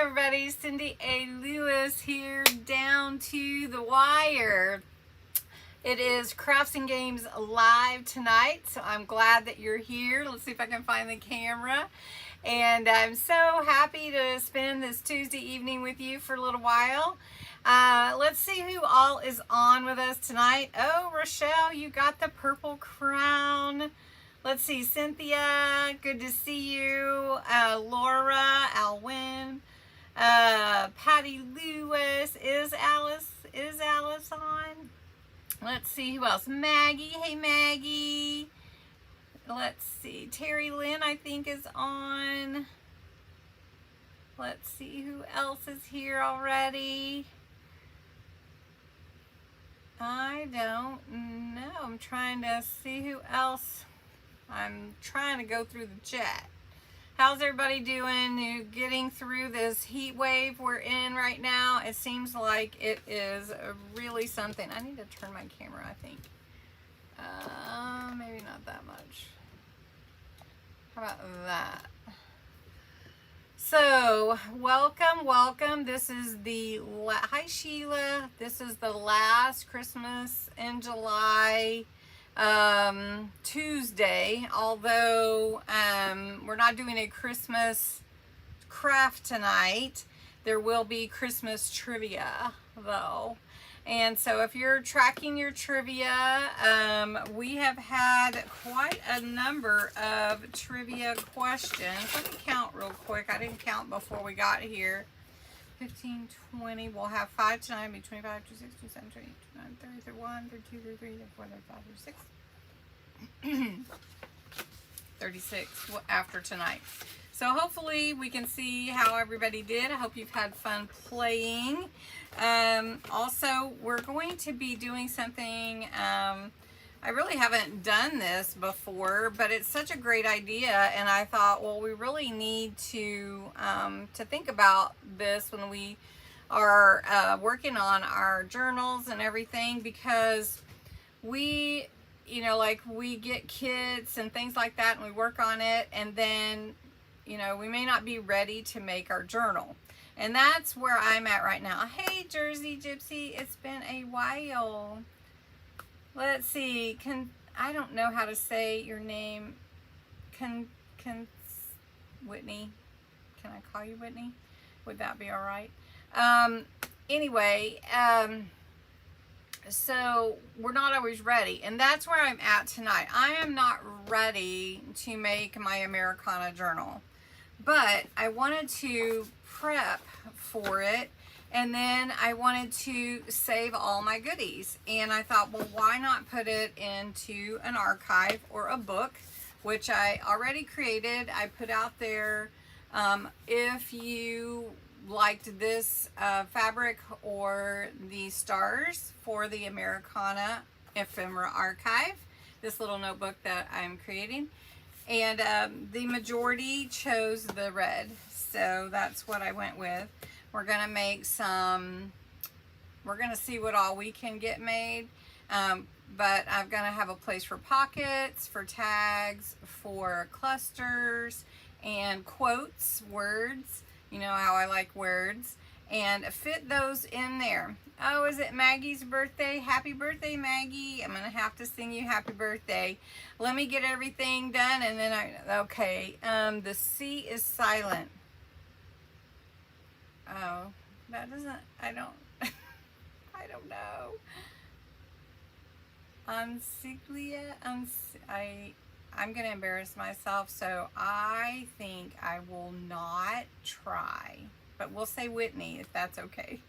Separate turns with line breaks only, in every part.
everybody, Cindy A. Lewis here, down to the wire. It is Crafts and Games live tonight, so I'm glad that you're here. Let's see if I can find the camera. And I'm so happy to spend this Tuesday evening with you for a little while. Let's see who all is on with us tonight. Oh, Rochelle, you got the purple crown. Let's see, Cynthia, good to see you. Laura, Alwyn, Patty Lewis. Is Alice on? Let's see who else. Maggie, hey Maggie. Let's see, Terry Lynn I think is on. Let's see who else is here already. I don't know. I'm trying to see who else. I'm trying to go through the chat. How's everybody doing? You getting through this heat wave we're in right now? It seems like it is really something. I need to turn my camera, I think. Maybe not that much. How about that? So, welcome. This is the, hi Sheila. This is the last Christmas in July Tuesday, although we're not doing a Christmas craft tonight. There will be Christmas trivia though, and so if you're tracking your trivia, we have had quite a number of trivia questions. Let me count real quick. I didn't count before we got here. 15, 20, we'll have 5 tonight, be 25, 26, 27, 28, 29, 30, 31, 32, 33, 34, 35, 36. 36 after tonight. So hopefully we can see how everybody did. I hope you've had fun playing. Also, we're going to be doing something, I really haven't done this before, but it's such a great idea, and I thought, well, we really need to think about this when we are working on our journals and everything, because we, you know, like we get kits and things like that, and we work on it, and then, you know, we may not be ready to make our journal. And that's where I'm at right now. Hey, Jersey Gypsy, it's been a while. Let's see, I don't know how to say your name. Whitney, can I call you Whitney? Would that be all right? Anyway, so we're not always ready, and that's where I'm at tonight. I am not ready to make my Americana journal, but I wanted to prep for it. And then I wanted to save all my goodies. And I thought, well, why not put it into an archive or a book, which I already created. I put out there, if you liked this fabric or the stars for the Americana Ephemera Archive, this little notebook that I'm creating. And the majority chose the red. So that's what I went with. We're gonna make some, we're gonna see what all we can get made, but I'm gonna have a place for pockets, for tags, for clusters, and quotes, words, you know how I like words, and fit those in there. Oh, is it Maggie's birthday? Happy birthday, Maggie. I'm gonna have to sing you happy birthday. Let me get everything done, and then okay, the C is silent. Oh, that doesn't, I don't know. Unsiglia, I'm going to embarrass myself, so I think I will not try. But we'll say Whitney, if that's okay.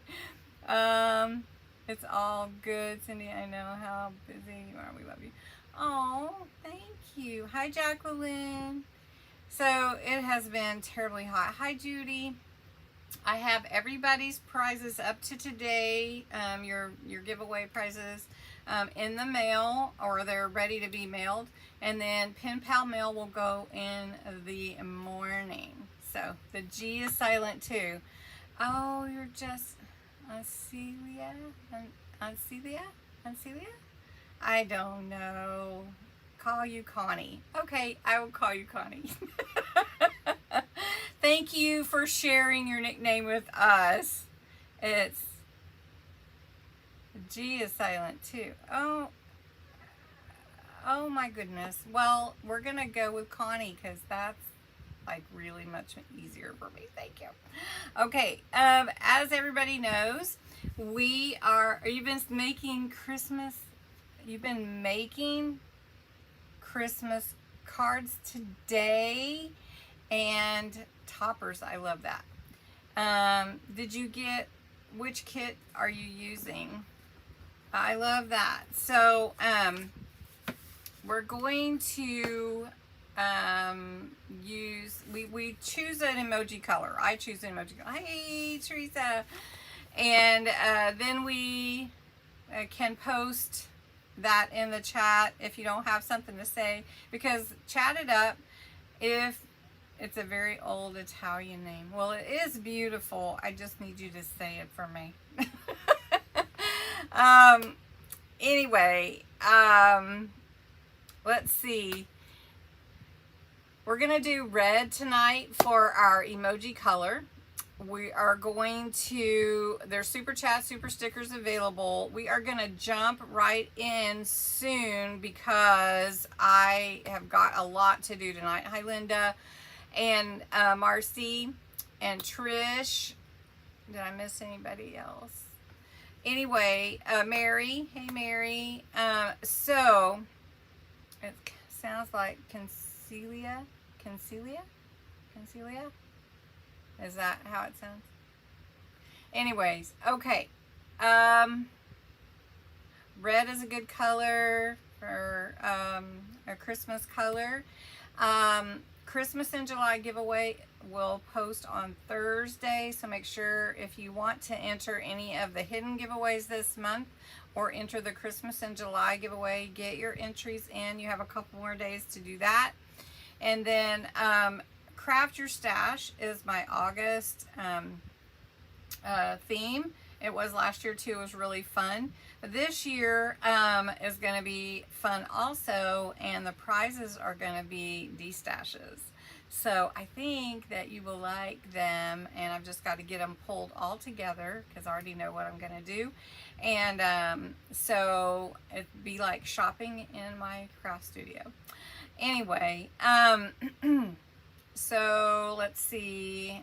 It's all good, Cindy. I know how busy you are. We love you. Oh, thank you. Hi, Jacqueline. So, it has been terribly hot. Hi, Judy. I have everybody's prizes up to today, your giveaway prizes, in the mail, or they're ready to be mailed, and then Pen Pal mail will go in the morning. So the G is silent too. Oh, you're just Celia? I don't know. Call you Connie. Okay, I will call you Connie. Thank you for sharing your nickname with us. It's G is silent too. Oh my goodness. Well, we're gonna go with Connie because that's like really much easier for me. Thank you. Okay. As everybody knows, we are. You've been making Christmas. You've been making Christmas cards today and toppers. I love that. Did you get, which kit are you using? I love that. So we're going to use, we choose an emoji color. I choose an emoji color. Hey Teresa. And then we can post that in the chat if you don't have something to say, because chat it up if it's a very old Italian name. Well, it is beautiful. I just need you to say it for me. Anyway, let's see. We're going to do red tonight for our emoji color. We are going to, there's super chat, super stickers available. We are going to jump right in soon because I have got a lot to do tonight. Hi, Linda and Marcy and Trish. Did I miss anybody else? Anyway, Mary. Hey, Mary. So, it sounds like Concealia? Is that how it sounds? Anyways, okay. Red is a good color for a Christmas color. Christmas in July giveaway will post on Thursday, so make sure if you want to enter any of the hidden giveaways this month or enter the Christmas in July giveaway, get your entries in. You have a couple more days to do that. And then Craft Your Stash is my August theme. It was last year too. It was really fun. But this year is going to be fun also, and the prizes are going to be D-stashes. So I think that you will like them, and I've just got to get them pulled all together because I already know what I'm going to do. And so it'd be like shopping in my craft studio. Anyway, so let's see.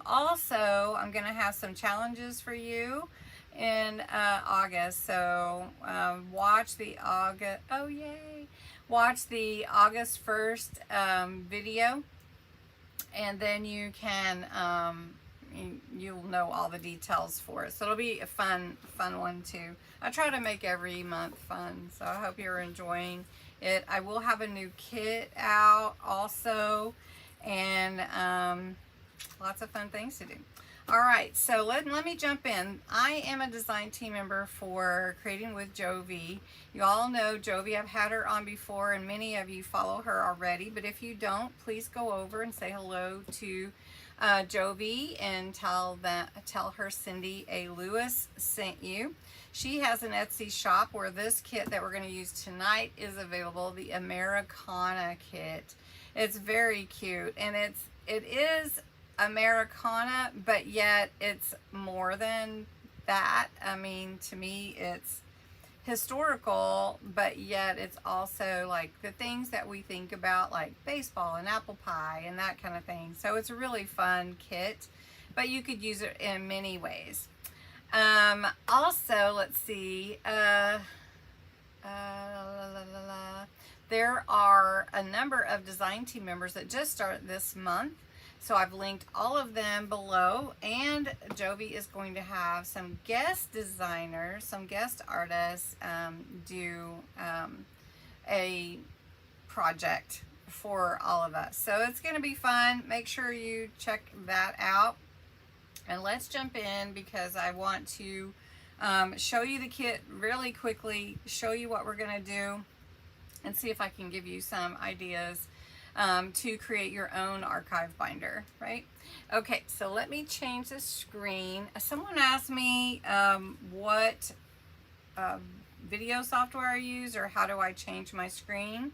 Also, I'm going to have some challenges for you in August. So watch the August, oh yay, watch the August 1st video, and then you can, you'll know all the details for it. So it'll be a fun one too. I try to make every month fun, so I hope you're enjoying it. I will have a new kit out also, and lots of fun things to do. All right, so let me jump in. I am a design team member for Creating with Jovi. You all know Jovi. I've had her on before, and many of you follow her already. But if you don't, please go over and say hello to Jovi and tell her Cindy A. Lewis sent you. She has an Etsy shop where this kit that we're going to use tonight is available, the Americana Kit. It's very cute, and it is Americana, but yet it's more than that. I mean, to me, it's historical, but yet it's also like the things that we think about, like baseball and apple pie and that kind of thing. So it's a really fun kit, but you could use it in many ways. Also, let's see, there are a number of design team members that just started this month. So I've linked all of them below, and Jovi is going to have some guest designers, some guest artists do a project for all of us. So it's going to be fun. Make sure you check that out. And let's jump in because I want to show you the kit really quickly, show you what we're going to do, and see if I can give you some ideas to create your own archive binder, right? Okay, so let me change the screen. Someone asked me what video software I use or how do I change my screen.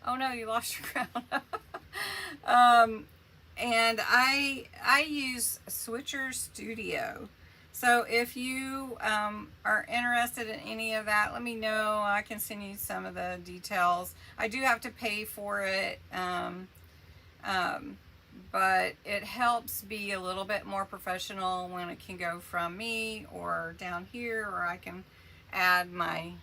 Oh no, you lost your crown. And I use Switcher Studio. So if you are interested in any of that, let me know. I can send you some of the details. I do have to pay for it, but it helps be a little bit more professional when it can go from me or down here, or I can add my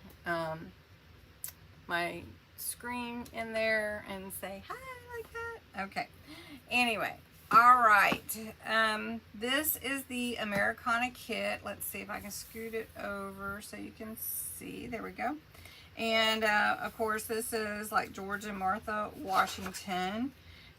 my screen in there and say hi like that. Okay. Anyway, all right. This is the Americana Kit. Let's see if I can scoot it over so you can see. There we go. And of course, this is like George and Martha Washington.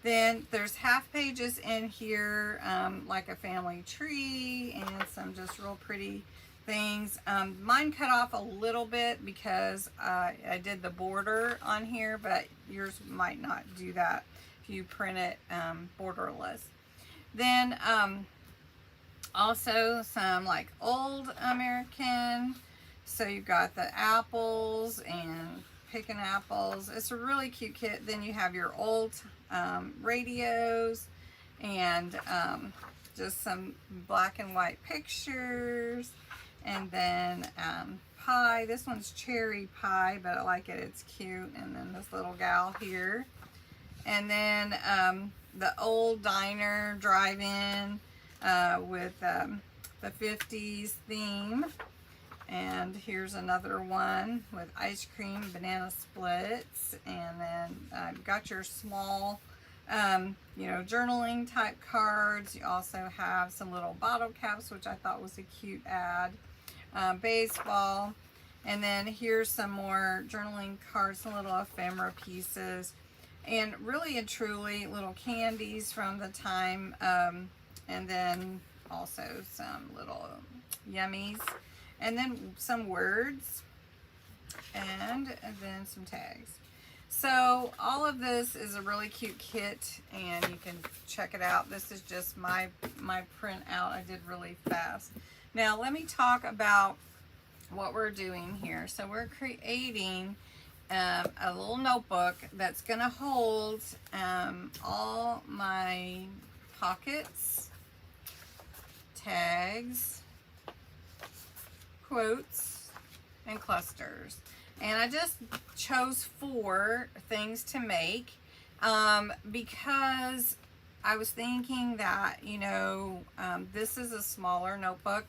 Then there's half pages in here, like a family tree and some just real pretty things. Mine cut off a little bit because I did the border on here, but yours might not do that if you print it borderless. Then also some like old American. So you've got the apples and picking apples. It's a really cute kit. Then you have your old radios and just some black and white pictures. And then pie. This one's cherry pie, but I like it. It's cute. And then this little gal here. And then the old diner drive-in with the 50s theme. And here's another one with ice cream, banana splits. And then you've got your small, you know, journaling type cards. You also have some little bottle caps, which I thought was a cute ad. Baseball. And then here's some more journaling cards, some little ephemera pieces. And really and truly little candies from the time, and then also some little yummies, and then some words, and then some tags. So all of this is a really cute kit, and you can check it out. This is just my print out. I did really fast. Now let me talk about what we're doing here. So we're creating a little notebook that's going to hold all my pockets, tags, quotes, and clusters. And I just chose 4 things to make because I was thinking that, you know, this is a smaller notebook.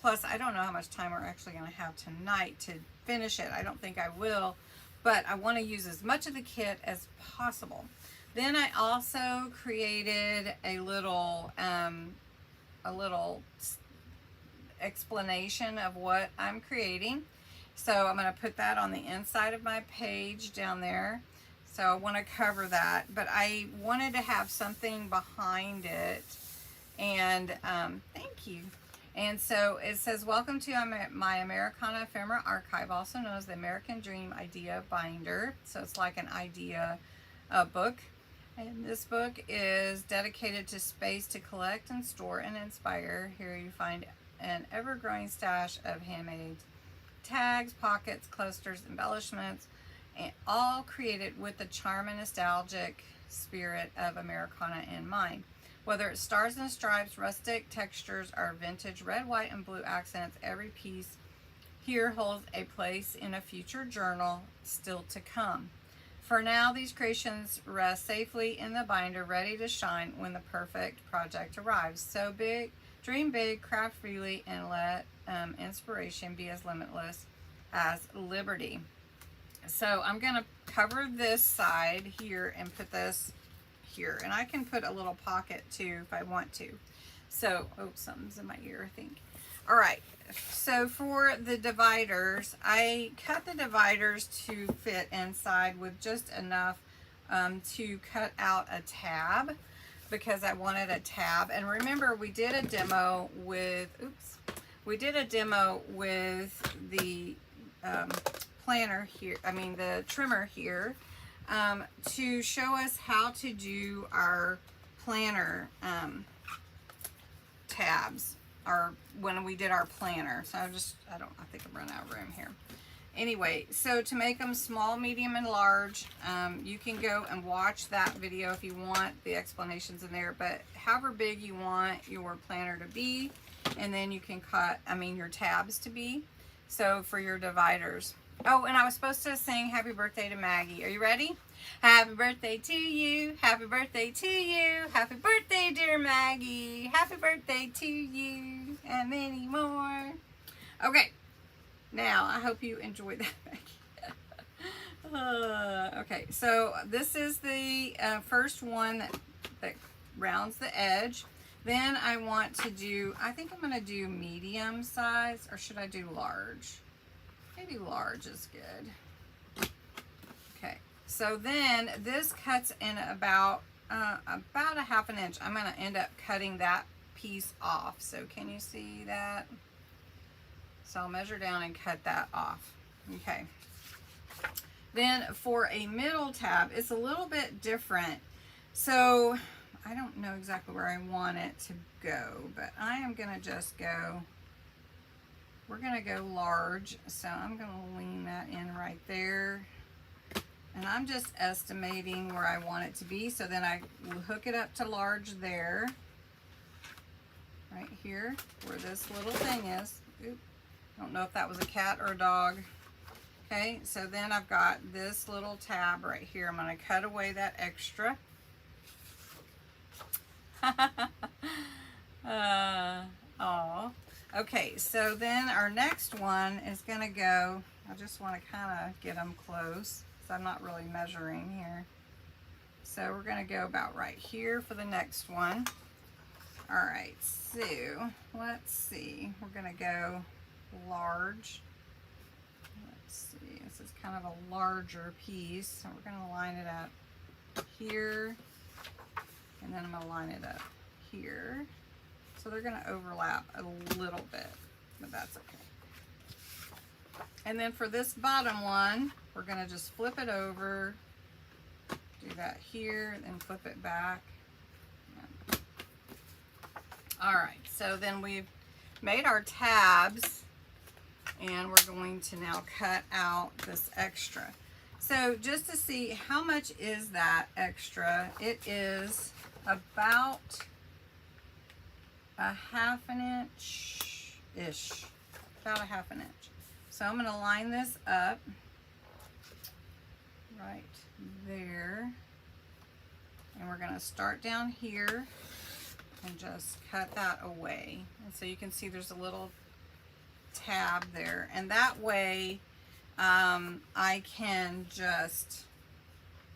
Plus, I don't know how much time we're actually going to have tonight to finish it. I don't think I will. But I want to use as much of the kit as possible. Then I also created a little explanation of what I'm creating. So I'm going to put that on the inside of my page down there. So I want to cover that, but I wanted to have something behind it. And thank you. And so it says, welcome to My Americana Ephemera Archive, also known as the American Dream Idea Binder. So it's like an idea book. And this book is dedicated to space to collect and store and inspire. Here you find an ever-growing stash of handmade tags, pockets, clusters, embellishments, and all created with the charm and nostalgic spirit of Americana in mind. Whether it's stars and stripes, rustic textures, or vintage red, white, and blue accents, every piece here holds a place in a future journal still to come. For now, these creations rest safely in the binder, ready to shine when the perfect project arrives. So big, dream big, craft freely, and let inspiration be as limitless as liberty. So I'm going to cover this side here and put this here, and I can put a little pocket too if I want to. So, oh, something's in my ear, I think. All right, so for the dividers, I cut the dividers to fit inside with just enough to cut out a tab, because I wanted a tab. And remember, we did a demo with, the planner here, the trimmer here, to show us how to do our planner tabs, or when we did our planner. So I think I'm running out of room here. Anyway, so to make them small, medium, and large, you can go and watch that video if you want. The explanations in there, but however big you want your planner to be, and then you can cut, your tabs to be. So for your dividers. Oh, and I was supposed to sing happy birthday to Maggie. Are you ready? Happy birthday to you. Happy birthday to you. Happy birthday, dear Maggie. Happy birthday to you. And many more. Okay. Now, I hope you enjoyed that, Maggie. Okay, so this is the first one that rounds the edge. Then I want to do, I think I'm going to do medium size, or should I do large? Maybe large is good. Okay, so then this cuts in about a half an inch. I'm going to end up cutting that piece off. So can you see that? So I'll measure down and cut that off. Okay. Then for a middle tab, it's a little bit different. So I don't know exactly where I want it to go, but I am going to just go, we're going to go large. So I'm going to lean that in right there. And I'm just estimating where I want it to be. So then I will hook it up to large there. Right here, where this little thing is. Oop. I don't know if that was a cat or a dog. Okay, so then I've got this little tab right here. I'm going to cut away that extra. Okay, so then our next one is going to go, I just want to kind of get them close, so I'm not really measuring here. So we're going to go about right here for the next one. All right, so let's see. We're going to go large. Let's see, this is kind of a larger piece, so we're going to line it up here, and then I'm going to line it up here. So they're going to overlap a little bit, but that's okay. And then for this bottom one, we're going to just flip it over, do that here, then flip it back. All right, so then we've made our tabs, and we're going to now cut out this extra. So just to see how much is that extra, it is about a half an inch-ish, about a half an inch. So I'm going to line this up right there, and we're going to start down here and just cut that away. And so you can see there's a little tab there, and that way I can just,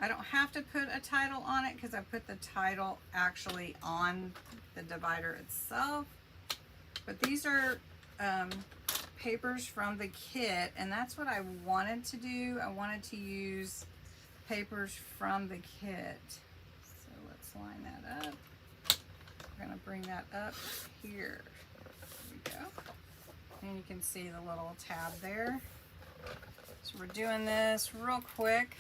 I don't have to put a title on it because I put the title actually on the divider itself. But these are papers from the kit, and that's what I wanted to do. I wanted to use papers from the kit. So let's line that up. We're going to bring that up here. There we go. And you can see the little tab there. So we're doing this real quick.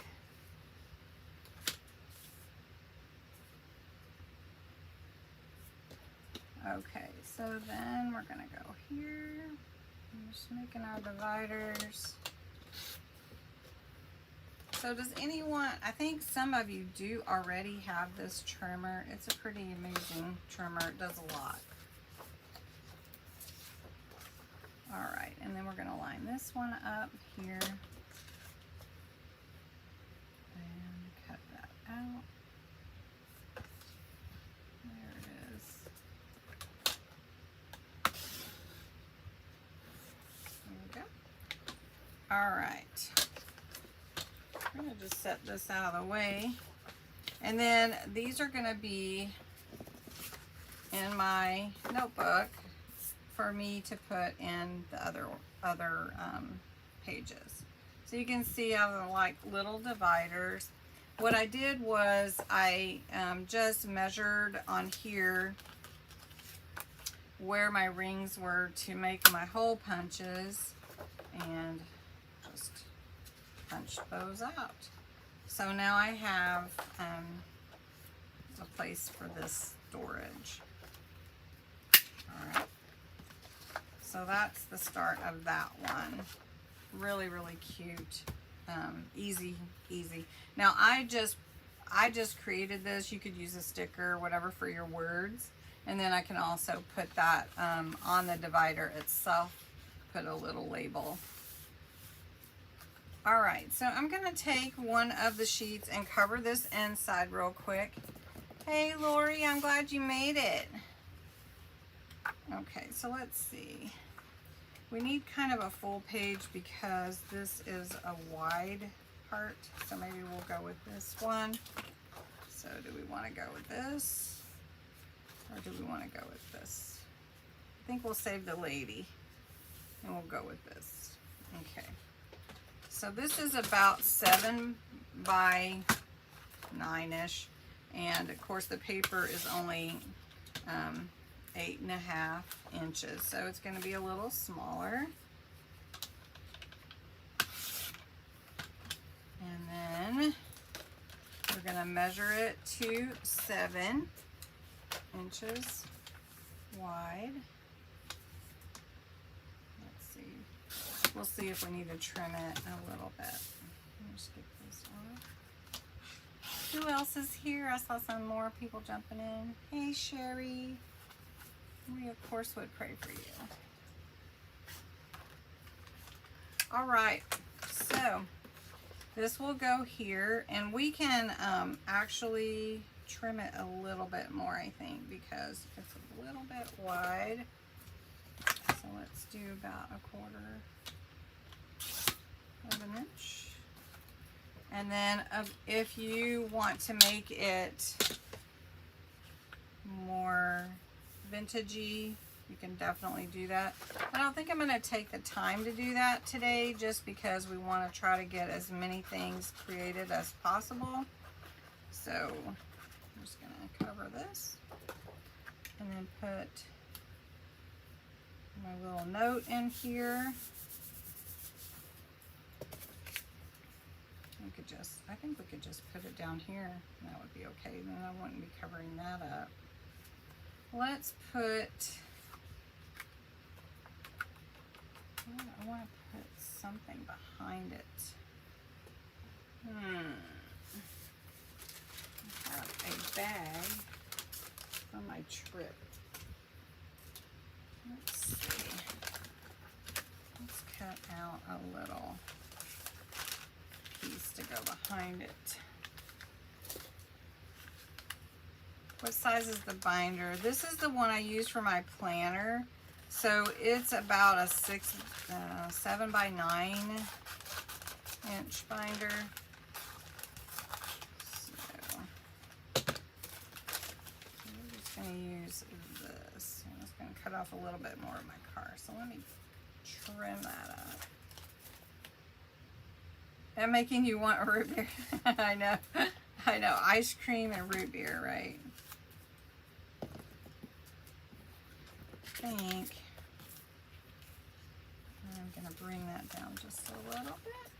Okay, so then we're going to go here. I'm just making our dividers. So does anyone, I think some of you do already have this trimmer. It's a pretty amazing trimmer. It does a lot. All right, and then we're going to line this one up here and cut that out. There it is. There we go. All right. I'm going to just set this out of the way. And then these are going to be in my notebook for me to put in the other pages. So you can see I have like little dividers. What I did was I just measured on here where my rings were to make my hole punches, and just punch those out. So now I have a place for this storage. All right. So that's the start of that one. Really, really cute. Easy. Now I just created this. You could use a sticker or whatever for your words. And then I can also put that on the divider itself, put a little label. All right, so I'm gonna take one of the sheets and cover this inside real quick. Hey Lori, I'm glad you made it. Okay, so let's see. We need kind of a full page because this is a wide part, so maybe we'll go with this one. So do we want to go with this, or do we want to go with this? I think we'll save the lady, and we'll go with this. Okay. So this is about 7 by 9-ish, and of course the paper is only 8.5 inches, so it's going to be a little smaller. And then we're going to measure it to 7 inches wide. Let's see. We'll see if we need to trim it a little bit. Let me just get this off. Who else is here? I saw some more people jumping in. Hey, Sherry. We, of course, would pray for you. All right. So, this will go here. And we can actually trim it a little bit more, I think, because it's a little bit wide. So, let's do about 1/4 of an inch. And then if you want to make it more vintagey, you can definitely do that. I don't think I'm going to take the time to do that today, just because we want to try to get as many things created as possible. So I'm just going to cover this and then put my little note in here. I think we could just put it down here, and that would be okay. Then I wouldn't be covering that up. Let's put, I want to put something behind it. I have a bag from my trip. Let's see. Let's cut out a little piece to go behind it. What size is the binder? This is the one I use for my planner. So it's about a 7 by 9 inch binder. So I'm just going to use this. I'm just going to cut off a little bit more of my car. So let me trim that up. I'm making you want root beer. I know. Ice cream and root beer, right? I think I'm going to bring that down just a little bit.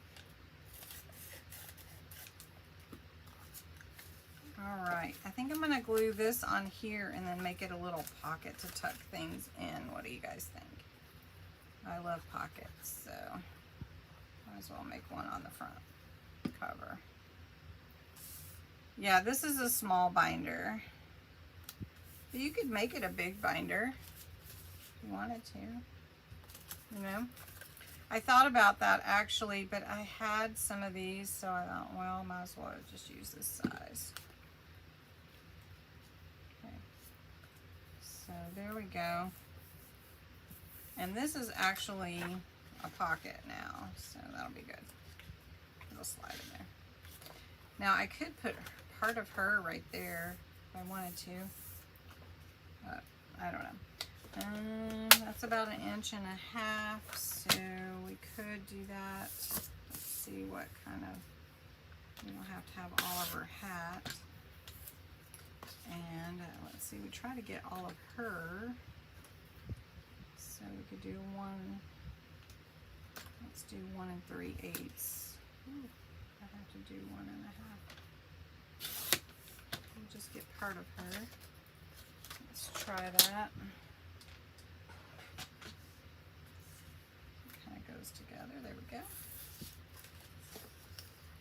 All right. I think I'm going to glue this on here and then make it a little pocket to tuck things in. What do you guys think? I love pockets, so might as well make one on the front cover. Yeah, this is a small binder. But you could make it a big binder if you wanted to. You know? I thought about that actually, but I had some of these, so I thought, well, might as well just use this size. Okay. So there we go. And this is actually a pocket now, so that'll be good. It'll slide in there. Now I could put part of her right there if I wanted to, but I don't know. That's about 1.5 inches, so we could do that. Let's see what kind of, we don't have to have all of her hat. And let's see, we try to get all of her. So we could do one, let's do 1 3/8. Ooh, I have to do 1.5. We'll just get part of her. Let's try that. It kind of goes together. There we go.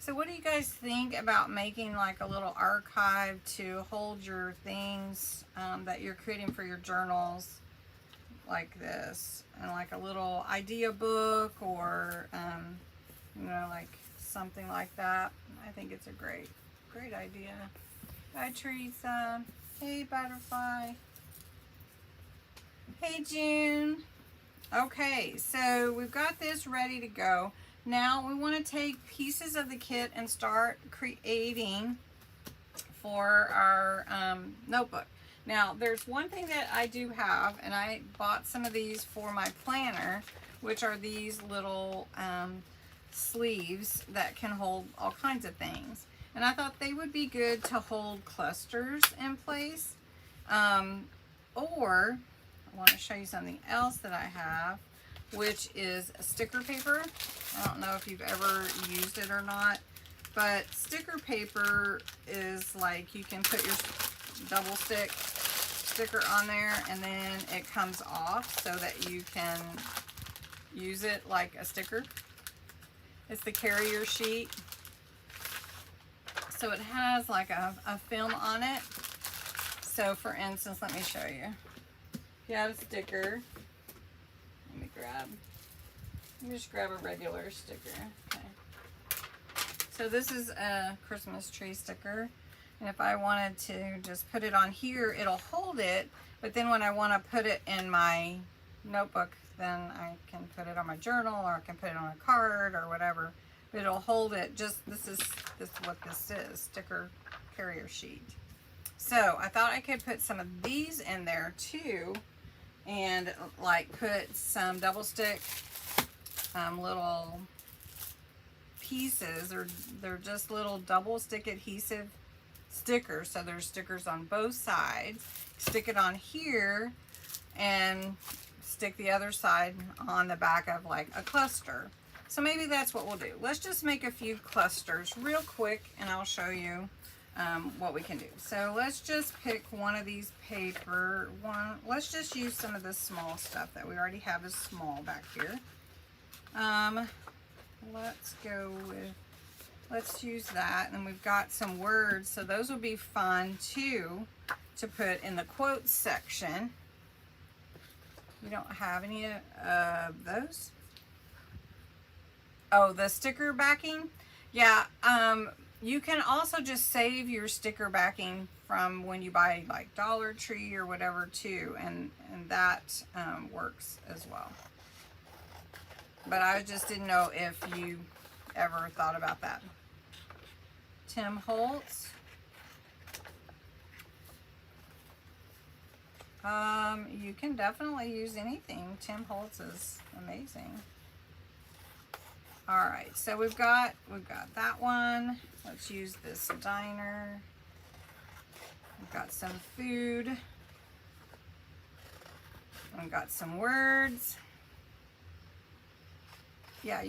So what do you guys think about making like a little archive to hold your things that you're creating for your journals like this? And like a little idea book or, you know, like something like that. I think it's a great idea. Bye, Teresa. Hey, Butterfly. Hey, June. Okay, so we've got this ready to go. Now we want to take pieces of the kit and start creating for our notebook. Now there's one thing that I do have, and I bought some of these for my planner, which are these little sleeves that can hold all kinds of things. And I thought they would be good to hold clusters in place. Or I want to show you something else that I have, which is sticker paper. I don't know if you've ever used it or not, but sticker paper is like you can put your double sticker on there and then it comes off so that you can use it like a sticker. It's the carrier sheet. So it has like a film on it. So for instance, let me show you. You have a sticker. Let me just grab a regular sticker. Okay. So this is a Christmas tree sticker. And if I wanted to just put it on here, it'll hold it. But then when I want to put it in my notebook, then I can put it on my journal or I can put it on a card or whatever. But it'll hold it. Just this is what this is, sticker carrier sheet. So I thought I could put some of these in there too, and like put some double stick little pieces, or they're just little double stick adhesive stickers. So there's stickers on both sides. Stick it on here and stick the other side on the back of like a cluster. So maybe that's what we'll do. Let's just make a few clusters real quick and I'll show you what we can do. So let's just pick one of these paper. Let's just use some of this small stuff that we already have as small back here. Let's use that. And we've got some words, so those will be fun too to put in the quotes section. We don't have any of those. Oh, the sticker backing? Yeah, you can also just save your sticker backing from when you buy like Dollar Tree or whatever too, and that works as well. But I just didn't know if you ever thought about that. Tim Holtz. You can definitely use anything. Tim Holtz is amazing. All right, so we've got that one. Let's use this diner. We've got some food. We've got some words. Yeah,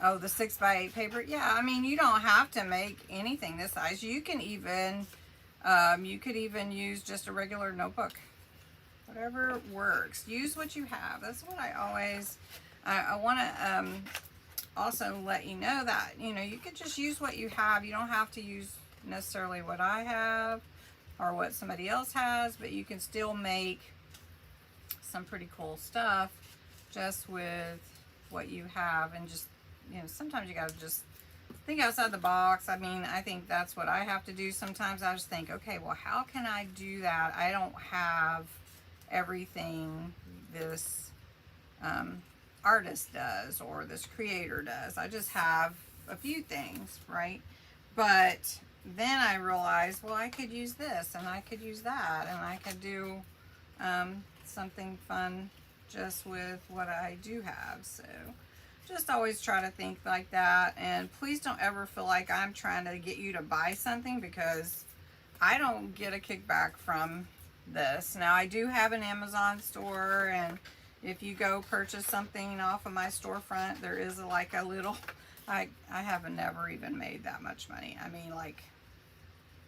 oh, the 6x8 paper. Yeah, I mean, you don't have to make anything this size. You can even, you could even use just a regular notebook. Whatever works. Use what you have. That's what I always, I want to also let you know that, you know, you could just use what you have. You don't have to use necessarily what I have or what somebody else has, but you can still make some pretty cool stuff just with what you have. And just, you know, sometimes you got to just think outside the box. I mean, I think that's what I have to do sometimes. I just think, okay, well, how can I do that? I don't have everything this artist does or this creator does. I just have a few things, right? But then I realized, well, I could use this and I could use that and I could do something fun just with what I do have. So just always try to think like that. And please don't ever feel like I'm trying to get you to buy something, because I don't get a kickback from this. Now I do have an Amazon store, and if you go purchase something off of my storefront, there is like a little, I haven't never even made that much money. I mean, like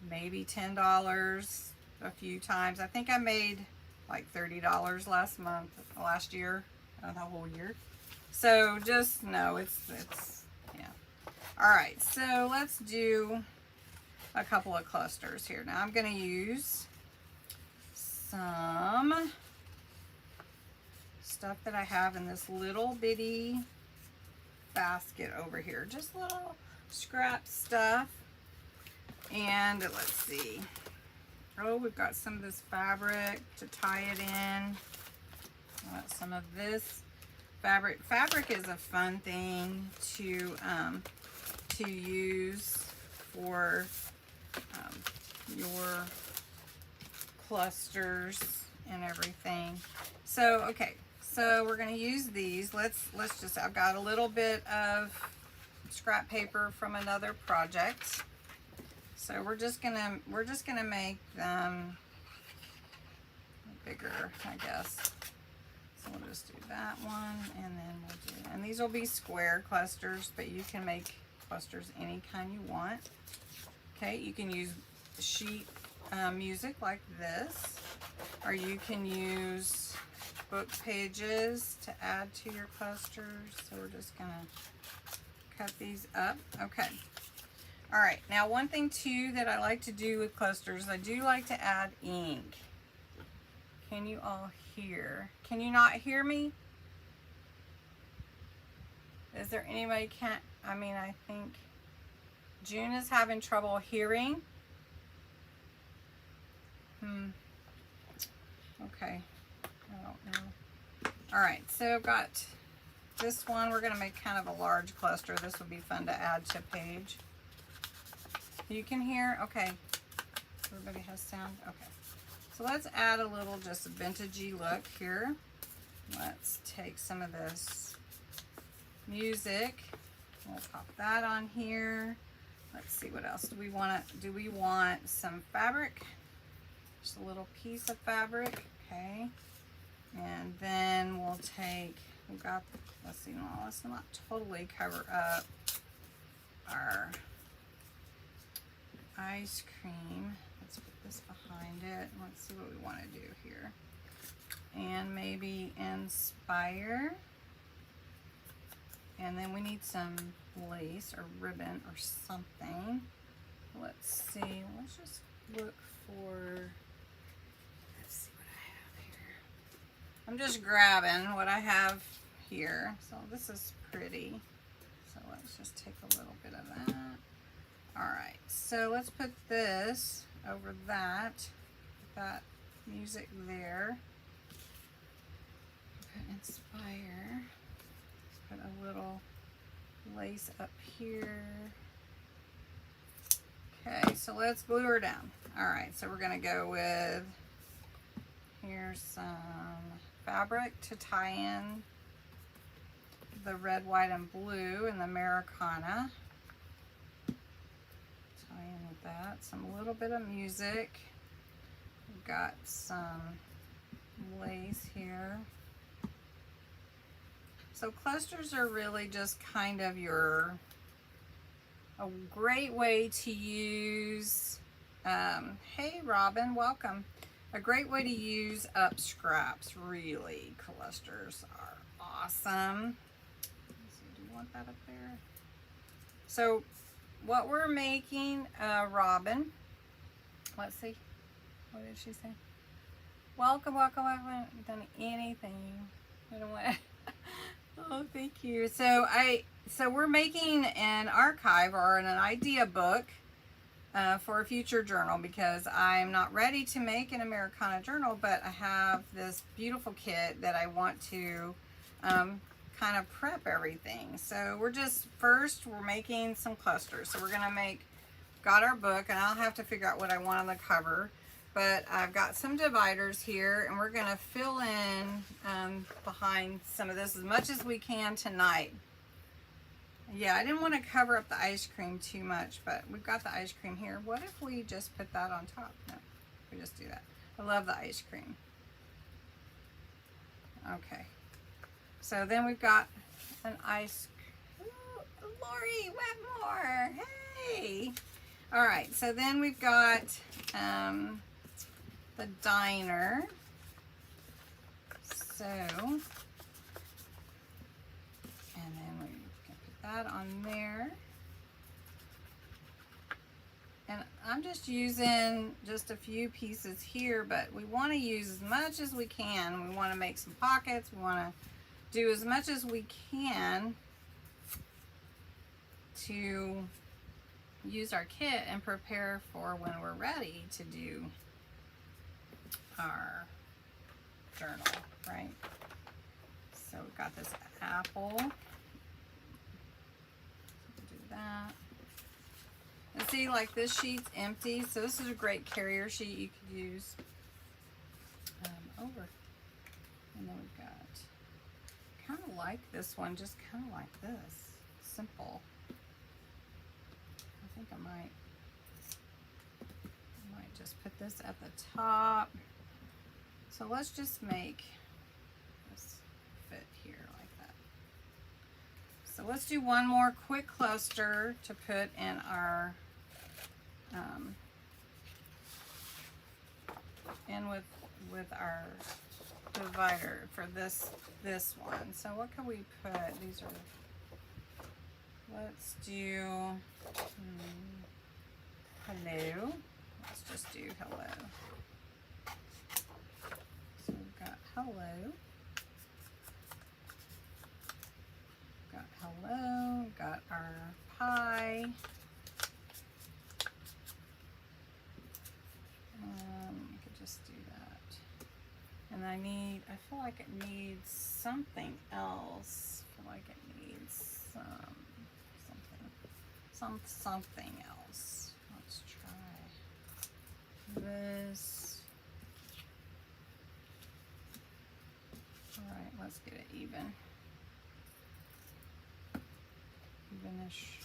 maybe $10 a few times. I think I made like $30 last year, the whole year. So just know it's yeah. All right, so let's do a couple of clusters here. Now I'm going to use some stuff that I have in this little bitty basket over here. Just little scrap stuff. And let's see. Oh, we've got some of this fabric to tie it in. Got some of this fabric. Fabric is a fun thing to use for your clusters and everything. So okay, so we're going to use these. Let's just, I've got a little bit of scrap paper from another project. So we're just gonna make them bigger, I guess. So we'll just do that one, and then we'll do, and these will be square clusters, but you can make clusters any kind you want. Okay, you can use sheet music like this, or you can use book pages to add to your clusters. So we're just gonna cut these up. Okay. All right, now one thing too that I like to do with clusters, I do like to add ink. Can you all hear? Can you not hear me? Is there anybody can't? I mean, I think June is having trouble hearing. Okay, I don't know. All right, so I've got this one. We're gonna make kind of a large cluster. This would be fun to add to a page. You can hear? Okay. Everybody has sound? Okay. So let's add a little just a vintagey look here. Let's take some of this music. We'll pop that on here. Let's see what else do we want to, do we want some fabric? Just a little piece of fabric. Okay. And then we'll take, we've got, let's see, no, let's not totally cover up our ice cream. Let's put this behind it. Let's see what we want to do here. And maybe inspire. And then we need some lace or ribbon or something. Let's see. Let's just look for, let's see what I have here. I'm just grabbing what I have here. So this is pretty. So let's just take a little bit of that. All right, so let's put this over that music there. Put inspire. Put a little lace up here. Okay, so let's glue her down. All right, so we're gonna go with, here's some fabric to tie in the red, white, and blue in the Americana. With that, some little bit of music. We've got some lace here. So clusters are really just kind of a great way to use, hey Robin, welcome. A great way to use up scraps, really. Clusters are awesome. Let's see, do you want that up there? So what we're making, Robin, let's see, what did she say? Welcome, welcome, welcome. I haven't done anything. I don't want. Oh, thank you. So we're making an archive or an idea book for a future journal, because I'm not ready to make an Americana journal, but I have this beautiful kit that I want to kind of prep everything. So we're just, first we're making some clusters. So we're gonna got our book, and I'll have to figure out what I want on the cover, but I've got some dividers here, and we're gonna fill in behind some of this as much as we can tonight. Yeah, I didn't want to cover up the ice cream too much, but we've got the ice cream here. What if we just put that on top? No, we just do that. I love the ice cream. Okay. So then we've got an ice cream. Lori Wetmore, hey! All right, so then we've got the diner. So, and then we can put that on there. I'm just using just a few pieces here, but we want to use as much as we can. We want to make some pockets. We want to do as much as we can to use our kit and prepare for when we're ready to do our journal, right? So we've got this apple. Do that. And see, like this sheet's empty, so this is a great carrier sheet you could use over. And then we've got kind of like this one, just kind of like this, simple. I think I might just put this at the top. So let's just make this fit here like that. So let's do one more quick cluster to put in our with our divider for this one. So what can we put? These are, let's do hello. Let's just do hello. So we've got hello. Got hello. Got our pie. We could just do that. And I feel like it needs something else. I feel like it needs something else. Let's try this. All right, let's get it even. Evenish.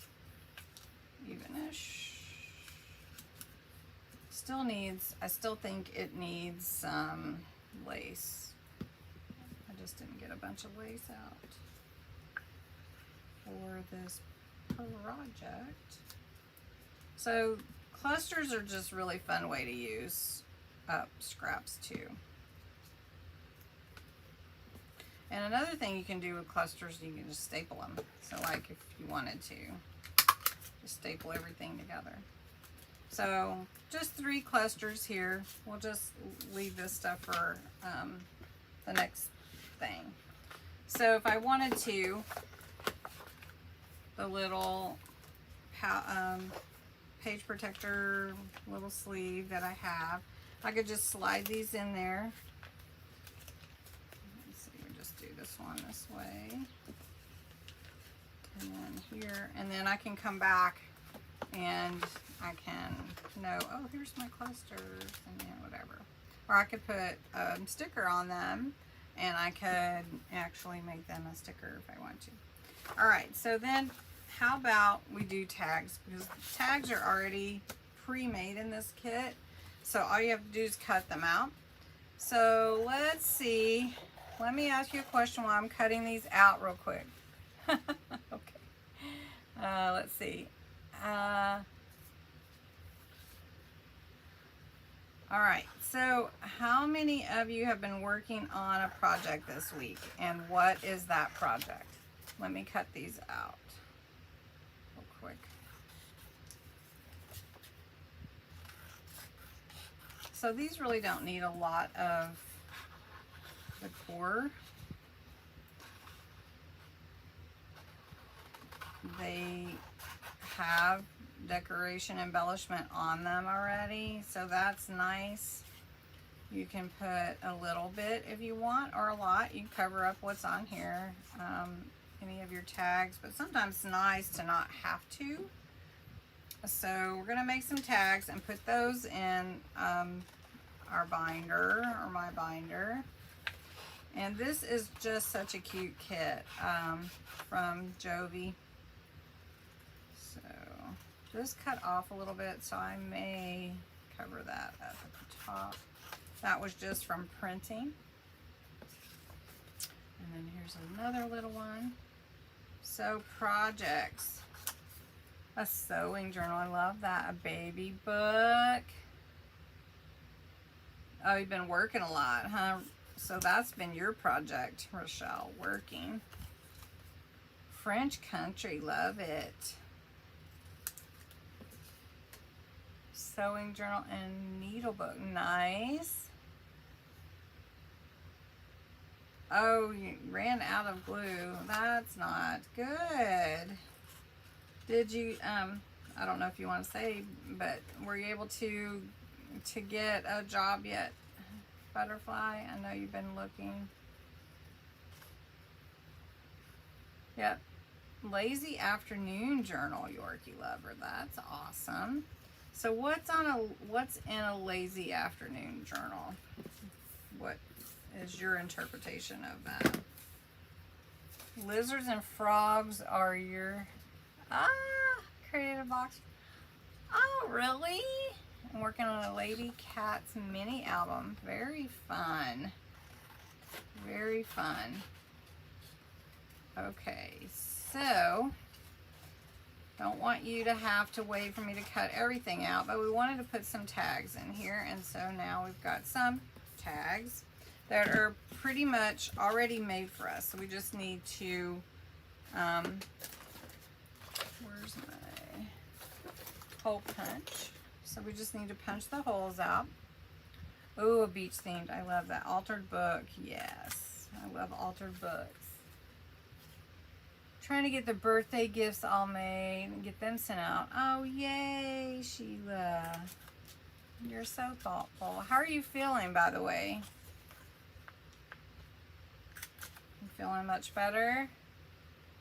I still think it needs some lace. I just didn't get a bunch of lace out for this project. So clusters are just really fun way to use up scraps too. And another thing you can do with clusters, you can just staple them. So like if you wanted to, just staple everything together. So just 3 clusters here. We'll just leave this stuff for the next thing. So if I wanted to, the little page protector little sleeve that I have, I could just slide these in there. Let's see, we'll just do this one this way. And then here, and then I can come back and I can know, oh, here's my clusters, and then whatever. Or I could put a sticker on them, and I could actually make them a sticker if I want to. All right, so then how about we do tags? Because tags are already pre-made in this kit, so all you have to do is cut them out. So let's see. Let me ask you a question while I'm cutting these out real quick. Okay. Let's see. All right, so how many of you have been working on a project this week, and what is that project? Let me cut these out real quick. So these really don't need a lot of decor. They have decoration embellishment on them already, so that's nice. You can put a little bit if you want, or a lot. You can cover up what's on here, any of your tags, but sometimes it's nice to not have to. So we're gonna make some tags and put those in our binder, or my binder. And this is just such a cute kit from Jovi. So just cut off a little bit, so I may cover that up at the top. That was just from printing. And then here's another little one. So projects. A sewing journal, I love that. A baby book. Oh, you've been working a lot, huh? So that's been your project, Rochelle, working. French country, love it. Sewing journal and needle book. Nice. Oh, you ran out of glue. That's not good. Did you, I don't know if you want to say, but were you able to get a job yet, Butterfly? I know you've been looking. Yep. Lazy afternoon journal, Yorkie lover. That's awesome. So what's in a lazy afternoon journal? What is your interpretation of that? Lizards and frogs are your creative box. Oh, really? I'm working on a Lady Cat's mini album. Very fun. Very fun. Okay, so don't want you to have to wait for me to cut everything out, but we wanted to put some tags in here, and so now we've got some tags that are pretty much already made for us. So we just need to, where's my hole punch? So we just need to punch the holes out. Oh, a beach themed. I love that. Altered book. Yes, I love altered books. Trying to get the birthday gifts all made and get them sent out. Oh, yay, Sheila. You're so thoughtful. How are you feeling, by the way? You feeling much better?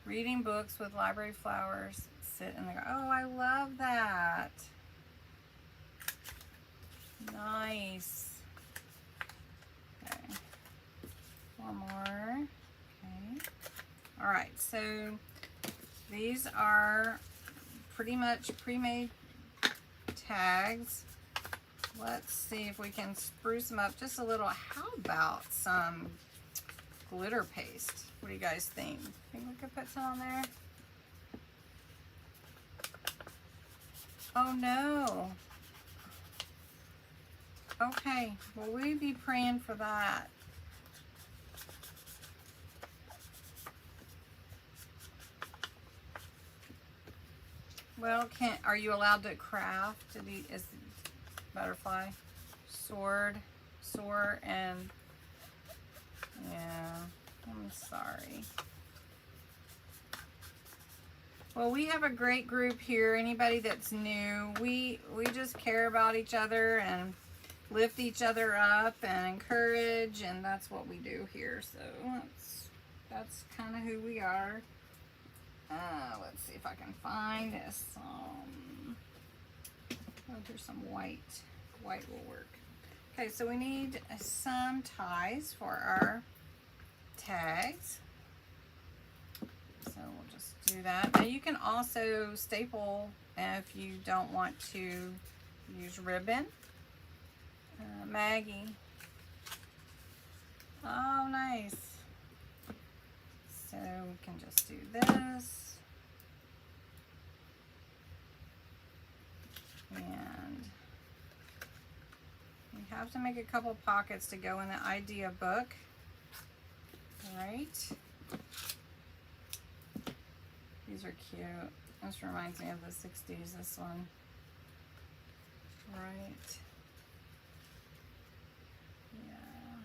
Reading books with library flowers. Sit in the garden. Oh, I love that. Nice. Okay. One more. Okay. All right, so these are pretty much pre-made tags. Let's see if we can spruce them up just a little. How about some glitter paste? What do you guys think? Think we could put some on there? Oh no. Okay, well, we'd be praying for that. Well, are you allowed to craft? Is butterfly, sword, and yeah, I'm sorry. Well, we have a great group here. Anybody that's new, we just care about each other and lift each other up and encourage, and that's what we do here. So that's kind of who we are. Let's see if I can find some. Oh, there's some white. White will work. Okay, so we need some ties for our tags. So we'll just do that. Now you can also staple if you don't want to use ribbon. Maggie. Oh, nice. So we can just do this. And we have to make a couple pockets to go in the idea book. Right. These are cute. This reminds me of the 60s, this one. Right. Yeah.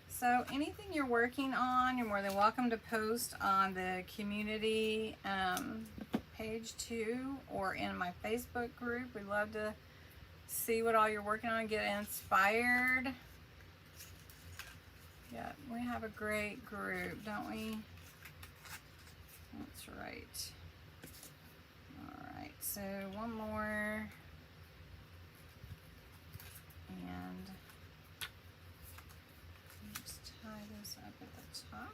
So anything you're working on, you're more than welcome to post on the community page too, or in my Facebook group. We'd love to see what all you're working on, get inspired. Yeah, we have a great group, don't we? That's right. All right, so one more. And just tie this up at the top.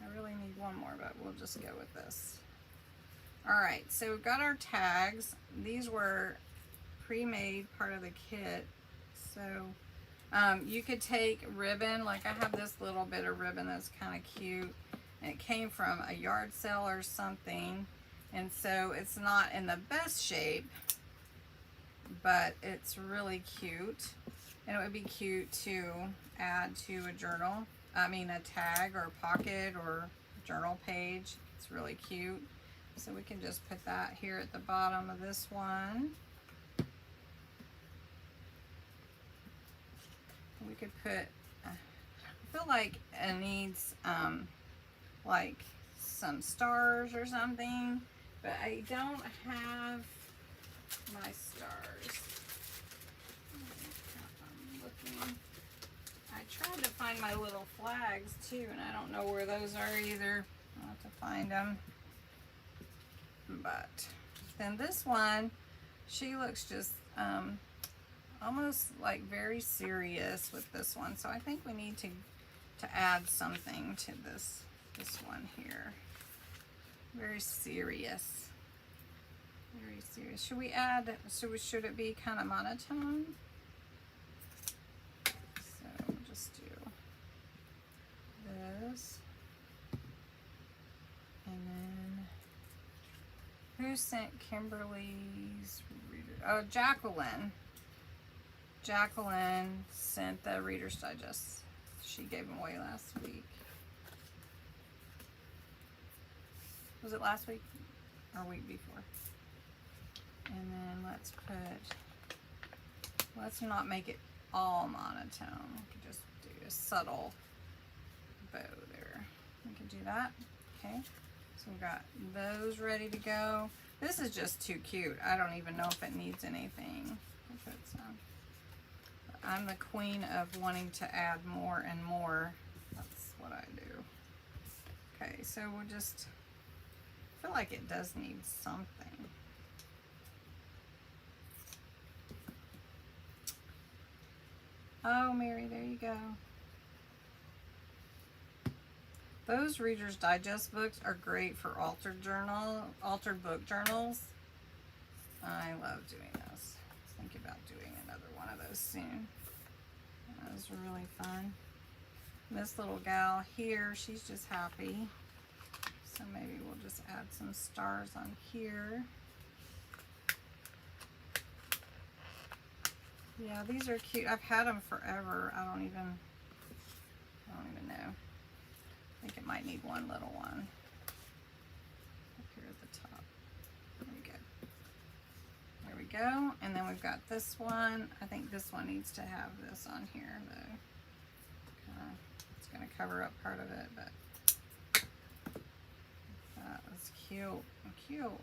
I really need one more, but we'll just go with this. All right, so we've got our tags. These were pre-made part of the kit. So you could take ribbon, like I have this little bit of ribbon that's kind of cute. And it came from a yard sale or something. And so it's not in the best shape, but it's really cute. And it would be cute to add to a journal. I mean a tag or pocket or journal page. It's really cute. So we can just put that here at the bottom of this one. We could put, I feel like it needs like some stars or something, but I don't have my stars. I'm looking. I tried to find my little flags too, and I don't know where those are either. I'll have to find them. But then this one, she looks just almost like very serious with this one. So I think we need to add something to this one here. Very serious. Very serious. Should we add, should it be kind of monotone? So we'll just do this. And then, who sent Kimberly's reader? Oh, Jacqueline. Jacqueline sent the Reader's Digest. She gave them away last week. Was it last week or week before? And then let's not make it all monotone. We can just do a subtle bow there. We can do that. Okay. So we've got those ready to go. This is just too cute. I don't even know if it needs anything. If it's, I'm the queen of wanting to add more and more. That's what I do. Okay, so we'll just, I feel like it does need something. Oh, Mary, there you go. Those Reader's Digest books are great for altered book journals. I love doing those. Think about doing another one of those soon. That was really fun. This little gal here, she's just happy. So maybe we'll just add some stars on here. Yeah, these are cute. I've had them forever. I don't even know. I think it might need one little one. Up here at the top. There we go. There we go. And then we've got this one. I think this one needs to have this on here though. It's going to cover up part of it, but that was cute. Cute.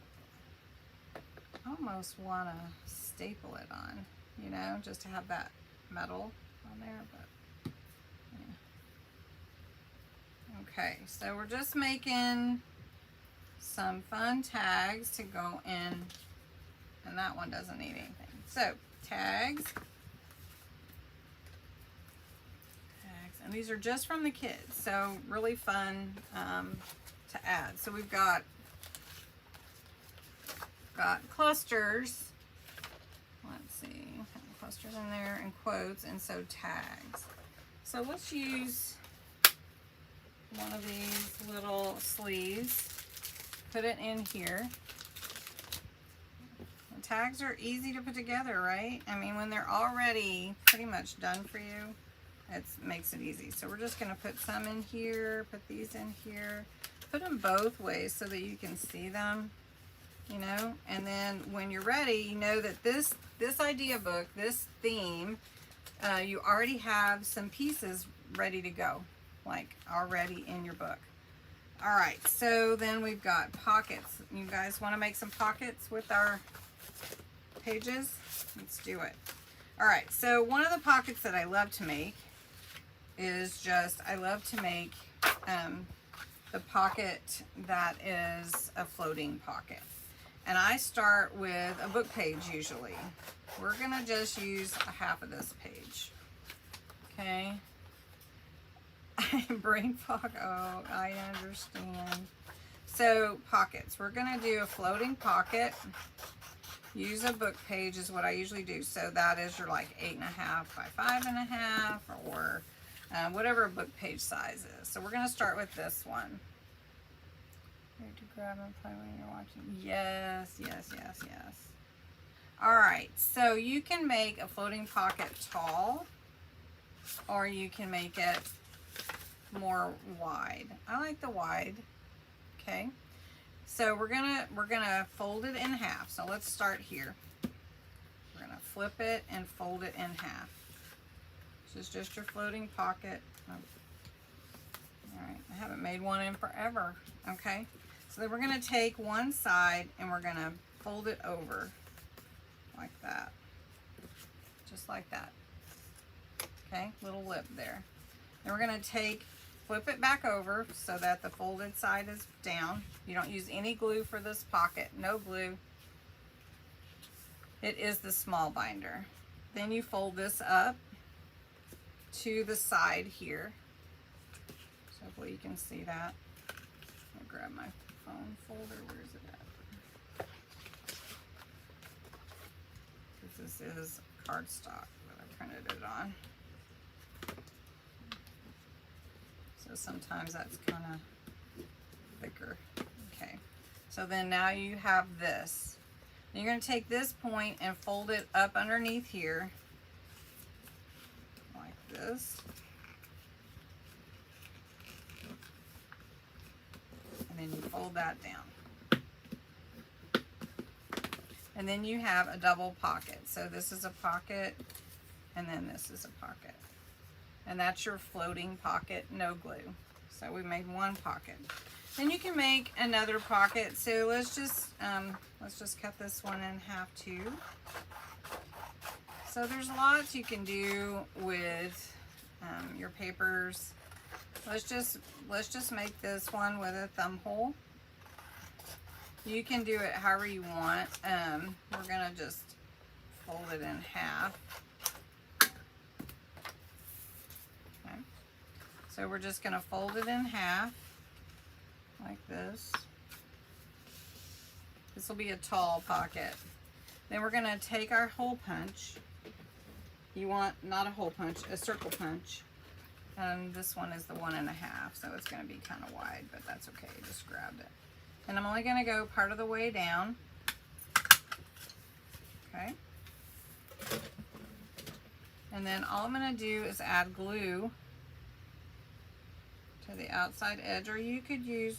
I almost want to staple it on, you know, just to have that metal on there, but okay, so we're just making some fun tags to go in, and that one doesn't need anything. So tags, and these are just from the kids, so really fun to add. So we've got clusters. Let's see, clusters in there and quotes, and so tags. So let's use one of these little sleeves, put it in here. The tags are easy to put together, right? I mean, when they're already pretty much done for you, it makes it easy. So we're just going to put some in here, put these in here, put them both ways so that you can see them, you know. And then when you're ready, you know that this idea book, this theme, you already have some pieces ready to go, like already in your book. All right, so then we've got pockets. You guys want to make some pockets with our pages? Let's do it. All right, so one of the pockets that I love to make is just, I love to make the pocket that is a floating pocket. And I start with a book page usually. We're gonna just use a half of this page, okay? Brain fog, oh, I understand. So pockets, we're gonna do a floating pocket. Use a book page is what I usually do. So that is your like 8.5 by 5.5 or whatever a book page size is. So we're gonna start with this one. Ready to grab and play when you're watching. Yes, yes, yes, yes. All right, so you can make a floating pocket tall, or you can make it more wide. I like the wide, okay? So we're gonna fold it in half. So let's start here. We're gonna flip it and fold it in half. This is just your floating pocket. Oh. All right, I haven't made one in forever. Okay, so then we're gonna take one side and we're gonna fold it over like that, just like that. Okay, little lip there. Then we're gonna flip it back over so that the folded side is down. You don't use any glue for this pocket, no glue. It is the small binder. Then you fold this up to the side here. So hopefully you can see that. I'll grab my phone folder, where is it at? Because this is cardstock that I printed it on. So sometimes that's kind of thicker. Okay, so then now you have this. You're going to take this point and fold it up underneath here, like this. And then you fold that down. And then you have a double pocket. So this is a pocket, and then this is a pocket. And that's your floating pocket, no glue. So we made one pocket. Then you can make another pocket. So let's just cut this one in half too. So there's lots you can do with your papers. Let's just make this one with a thumb hole. You can do it however you want. We're gonna just fold it in half. So we're just going to fold it in half like this. This will be a tall pocket. Then we're going to take our hole punch. You want not a hole punch, a circle punch. And this one is the 1.5, so it's going to be kind of wide, but that's okay. Just grabbed it. And I'm only going to go part of the way down. Okay. And then all I'm going to do is add glue to the outside edge, or you could use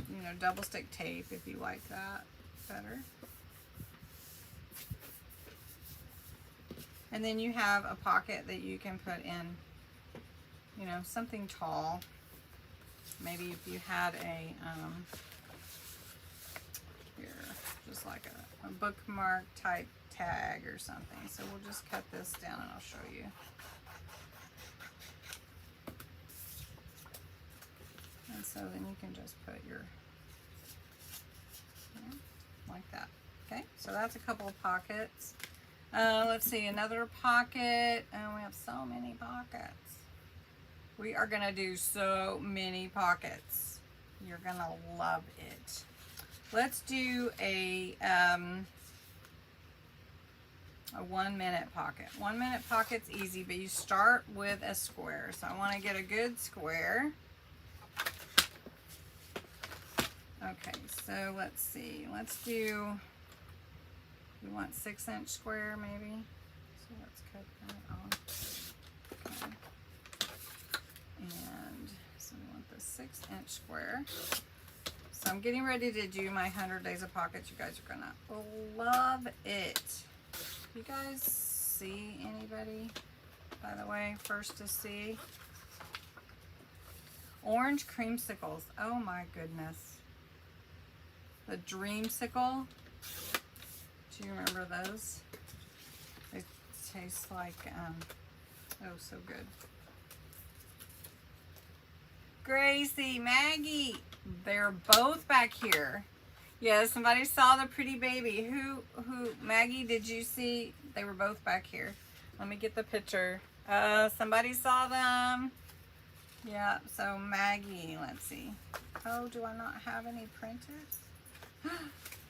you know, double stick tape if you like that better. And then you have a pocket that you can put in, you know, something tall. Maybe if you had a here, just like a bookmark type tag or something. So we'll just cut this down and I'll show you. And so then you can just put your, like that. Okay, so that's a couple of pockets. Let's see, another pocket. Oh, we have so many pockets. We are gonna do so many pockets. You're gonna love it. Let's do a 1 minute pocket. 1 minute pocket's easy, but you start with a square. So I want to get a good square. Okay, so let's see. Let's do, we want 6-inch square maybe. So let's cut that off. Okay. And so we want the 6-inch square. So I'm getting ready to do my 100 days of pockets. You guys are gonna love it. You guys see anybody, by the way, first to see? Orange creamsicles. Oh my goodness. The dreamsicle. Do you remember those? They taste like, oh, so good. Gracie, Maggie, they're both back here. Yeah, somebody saw the pretty baby. Who, Maggie, did you see? They were both back here. Let me get the picture. Somebody saw them. Yeah, so Maggie, let's see. Oh, do I not have any printed?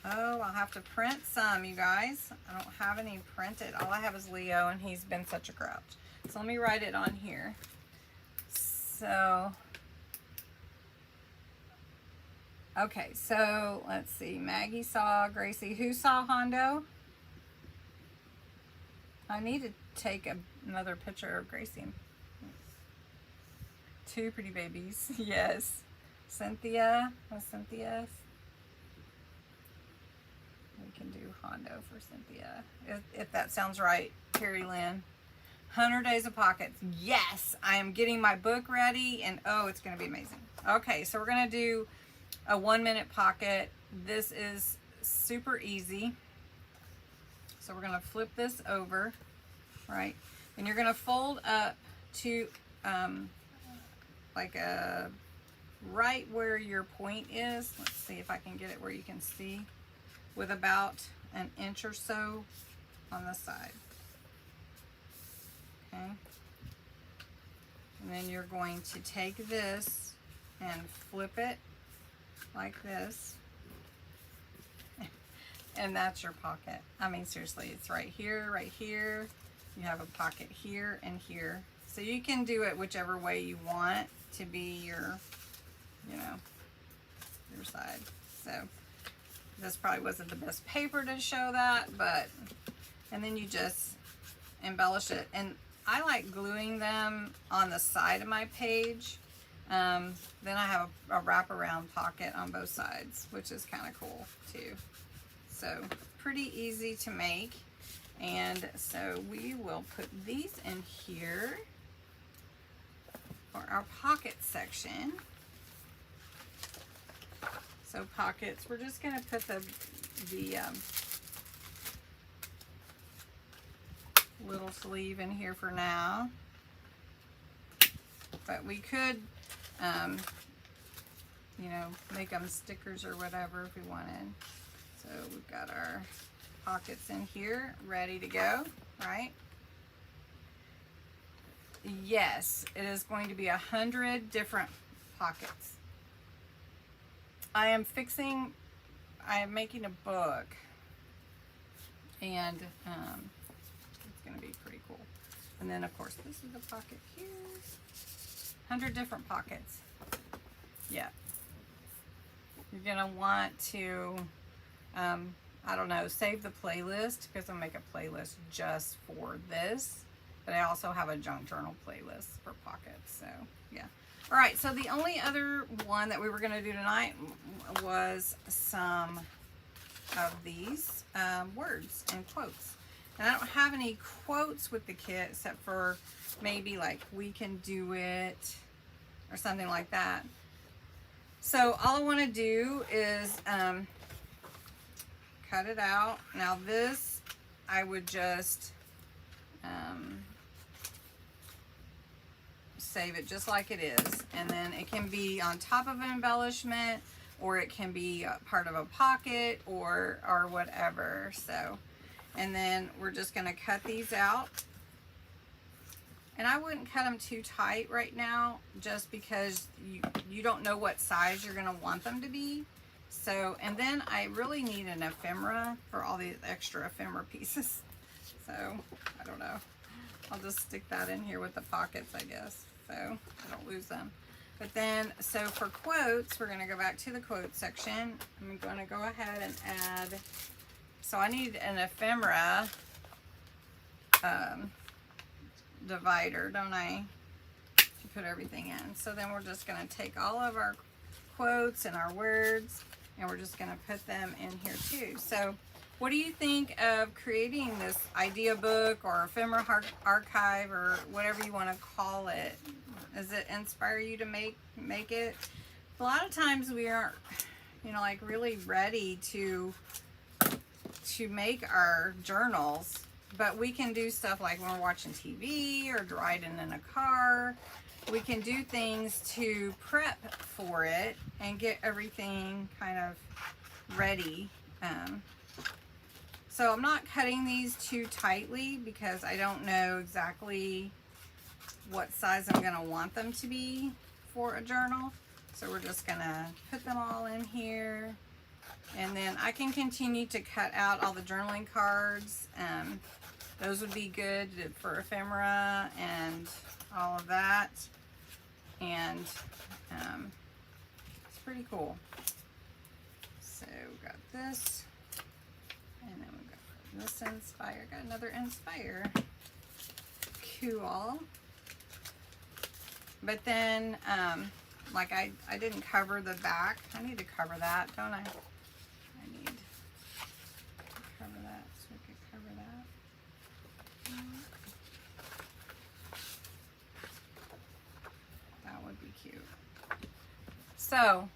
Oh, I'll have to print some, you guys. I don't have any printed. All I have is Leo, and he's been such a grouch. So let me write it on here. So, okay, so let's see. Maggie saw Gracie. Who saw Hondo? I need to take another picture of Gracie. Two pretty babies. Yes. Cynthia. What's Cynthia's? We can do Hondo for Cynthia, if that sounds right. Carrie Lynn. 100 Days of Pockets. Yes, I am getting my book ready, and oh, it's going to be amazing. Okay, so we're going to do a 1-minute pocket. This is super easy. So we're going to flip this over, right? And you're going to fold up to like a right where your point is. Let's see if I can get it where you can see, with about an inch or so on the side. Okay. And then you're going to take this and flip it like this. And that's your pocket. I mean, seriously, it's right here, right here. You have a pocket here and here. So you can do it whichever way you want to be your, you know, your side. So this probably wasn't the best paper to show that, but, and then you just embellish it. And I like gluing them on the side of my page. Then I have a wraparound pocket on both sides, which is kind of cool too. So pretty easy to make. And so we will put these in here for our pocket section. So pockets, we're just going to put the little sleeve in here for now, but we could you know, make them stickers or whatever if we wanted. So we've got our pockets in here ready to go, right? Yes, it is going to be 100 different pockets. I am making a book, and it's going to be pretty cool. And then of course this is the pocket here. 100 different pockets. Yeah. You're going to want to, I don't know, save the playlist, because I'll make a playlist just for this. But I also have a junk journal playlist for pockets. So yeah. All right, so the only other one that we were going to do tonight was some of these words and quotes. And I don't have any quotes with the kit except for maybe like "we can do it" or something like that. So all I want to do is cut it out. Now this, I would just save it just like it is, and then it can be on top of an embellishment, or it can be part of a pocket, or whatever. So, and then we're just going to cut these out, and I wouldn't cut them too tight right now, just because you don't know what size you're going to want them to be. So, and then I really need an ephemera for all these extra ephemera pieces. So I don't know, I'll just stick that in here with the pockets, I guess, so I don't lose them. But then, so for quotes, we're going to go back to the quote section. I'm going to go ahead and add, so I need an ephemera divider, don't I, to put everything in. So then we're just going to take all of our quotes and our words, and we're just going to put them in here too. So what do you think of creating this idea book or ephemera archive, or whatever you want to call it? Does it inspire you to make it? A lot of times we aren't, you know, like really ready to make our journals, but we can do stuff like when we're watching TV or riding in a car. We can do things to prep for it and get everything kind of ready. So I'm not cutting these too tightly because I don't know exactly what size I'm going to want them to be for a journal. So we're just going to put them all in here. And then I can continue to cut out all the journaling cards. Those would be good for ephemera and all of that. And it's pretty cool. So we've got this. And then we've got this Inspire. Got another Inspire. Cool. But then like I didn't cover the back. I need to cover that, don't I? I need to cover that so we could cover that. That would be cute. So,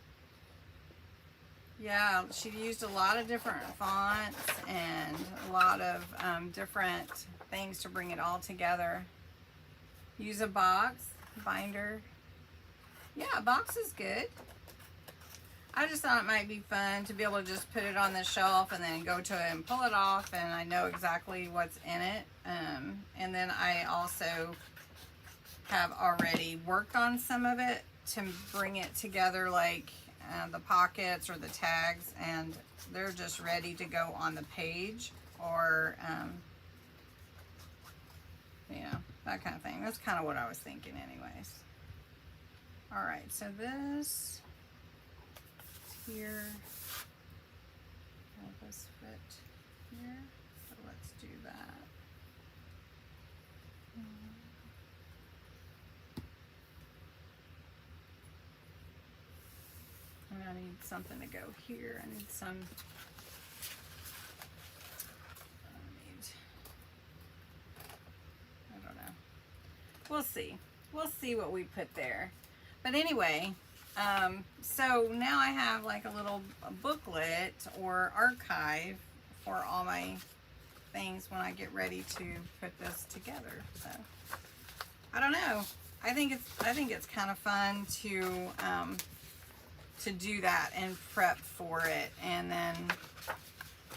yeah, she used a lot of different fonts and a lot of different things to bring it all together. Use a box, binder. Yeah, a box is good. I just thought it might be fun to be able to just put it on the shelf and then go to it and pull it off, and I know exactly what's in it. And then I also have already worked on some of it to bring it together, like the pockets or the tags, and they're just ready to go on the page, or you know, that kind of thing. That's kind of what I was thinking anyways. All right, so this here, will this fit here? So let's do that. And I need something to go here. I need some, I don't know. We'll see. We'll see what we put there. But anyway, so now I have like a little booklet or archive for all my things when I get ready to put this together. So I don't know. I think it's kind of fun to do that and prep for it, and then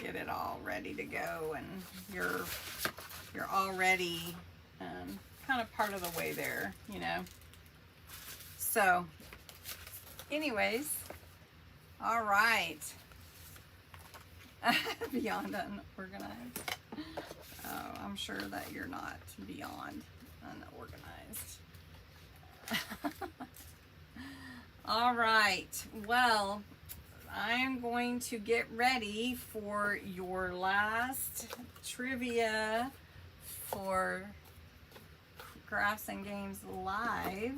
get it all ready to go, and you're already kind of part of the way there, you know. So anyways, all right. Beyond unorganized. Oh, I'm sure that you're not beyond unorganized. All right, well, I am going to get ready for your last trivia for Crafts and Games Live.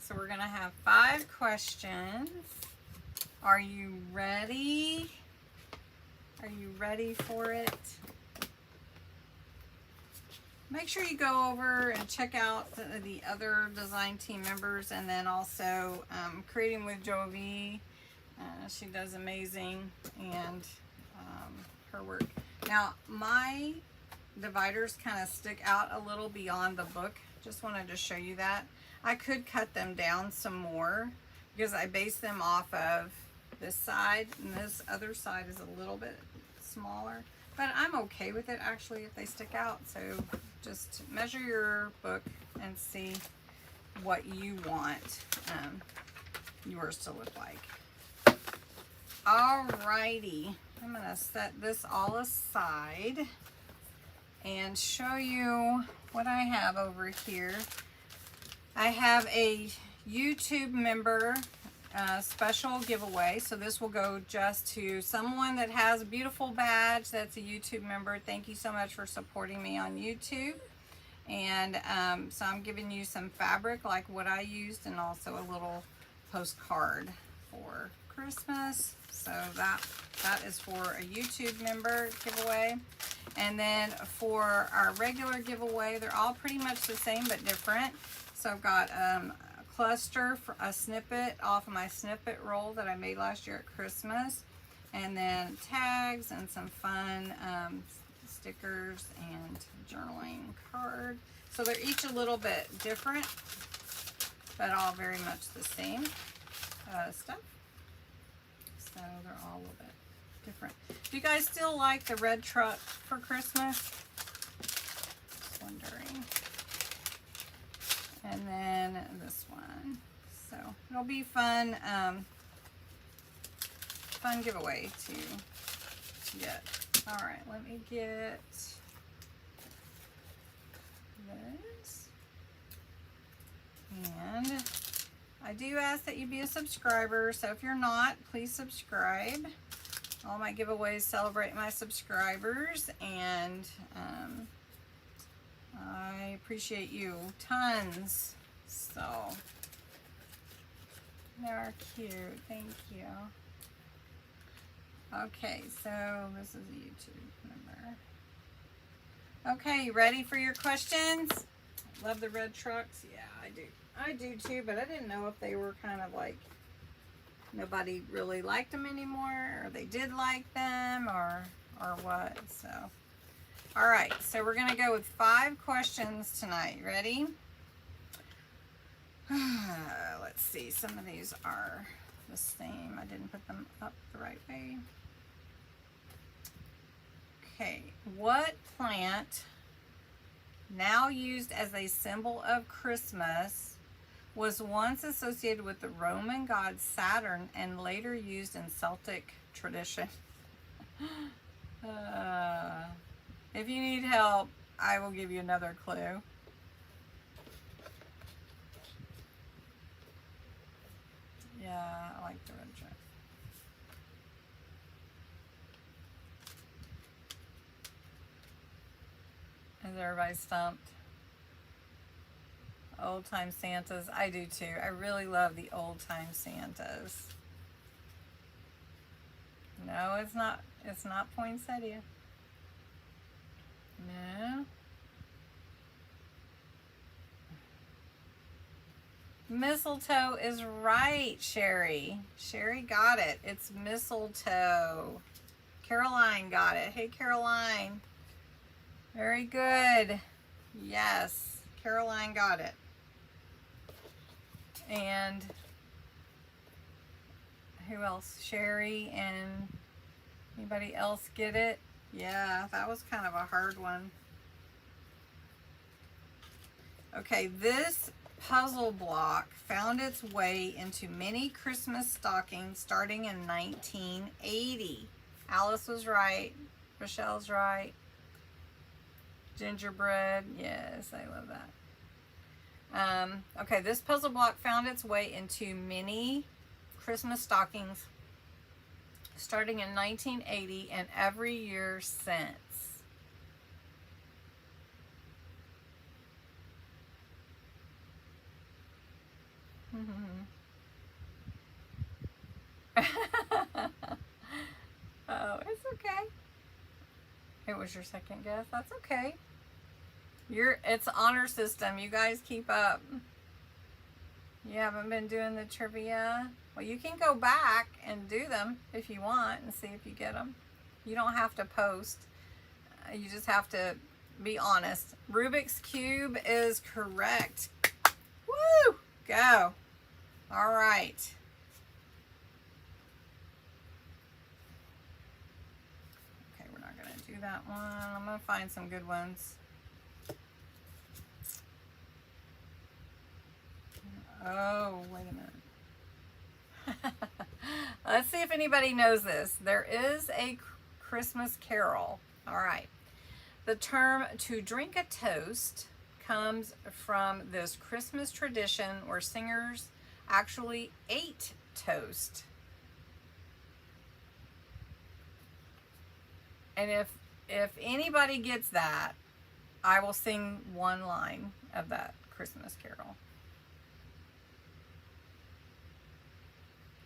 So we're gonna have 5 questions. Are you ready? Are you ready for it? Make sure you go over and check out the other design team members, and then also Creating with Jovi. She does amazing, and her work. Now, my dividers kind of stick out a little beyond the book. Just wanted to show you that. I could cut them down some more because I base them off of this side, and this other side is a little bit smaller. But I'm okay with it actually if they stick out. So just measure your book and see what you want yours to look like. Alrighty, I'm gonna set this all aside and show you what I have over here. I have a YouTube member special giveaway. So this will go just to someone that has a beautiful badge that's a YouTube member. Thank you so much for supporting me on YouTube. And so I'm giving you some fabric like what I used, and also a little postcard for Christmas. So that is for a YouTube member giveaway. And then for our regular giveaway, they're all pretty much the same but different. So I've got cluster for a snippet off of my snippet roll that I made last year at Christmas, and then tags and some fun stickers and journaling card. So they're each a little bit different, but all very much the same stuff. So they're all a little bit different. Do you guys still like the red truck for Christmas? Just wondering. And then this one. So it'll be fun, fun giveaway to get. All right, let me get this. And I do ask that you be a subscriber. So if you're not, please subscribe. All my giveaways celebrate my subscribers, and I appreciate you tons. So They are cute. Thank you. Okay, so this is a YouTube number. Okay, you ready for your questions? Love the red trucks. Yeah, I do. I do too, but I didn't know if they were kind of like nobody really liked them anymore, or they did like them, or what. So, all right. So we're gonna go with 5 questions tonight. Ready? Let's see. Some of these are the same. I didn't put them up the right way. Okay. What plant, now used as a symbol of Christmas, was once associated with the Roman god Saturn and later used in Celtic tradition? If you need help, I will give you another clue. Yeah, I like the red truck. Is everybody stumped? Old time Santas. I do too. I really love the old time Santas. No, it's not. It's not poinsettia. No. Mistletoe is right, Sherry. Sherry got it. It's mistletoe. Caroline got it. Hey, Caroline. Very good. Yes, Caroline got it. And who else? Sherry and anybody else get it? Yeah, that was kind of a hard one. Okay, this puzzle block found its way into many Christmas stockings starting in 1980. Alice was right. Rochelle's right. Gingerbread. Yes, I love that. Okay, this puzzle block found its way into many Christmas stockings starting in 1980 and every year since. Oh, it's okay. It was your second guess. That's okay. It's honor system. You guys keep up. You haven't been doing the trivia. Well, you can go back and do them if you want and see if you get them. You don't have to post. You just have to be honest. Rubik's Cube is correct. Woo! Go. All right. Okay, we're not going to do that one. I'm going to find some good ones. Oh, wait a minute. Let's see if anybody knows this. There is a Christmas carol. All right. The term "to drink a toast" comes from this Christmas tradition where singers actually ate toast. And if anybody gets that, I will sing one line of that Christmas carol.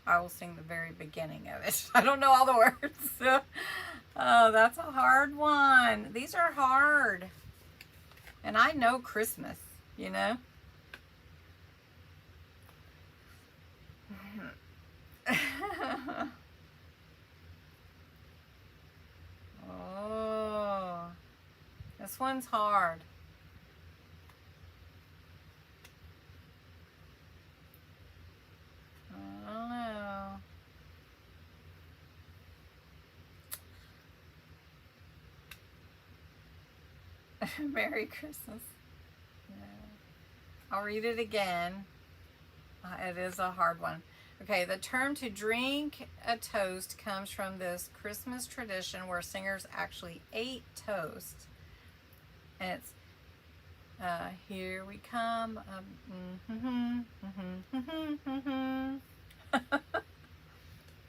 I will sing the very beginning of it. I don't know all the words. So, oh, that's a hard one. These are hard. And I know Christmas, you know? Oh, this one's hard. I don't know. Merry Christmas. Yeah. I'll read it again. It is a hard one. Okay, the term "to drink a toast" comes from this Christmas tradition where singers actually ate toast. And it's here we come.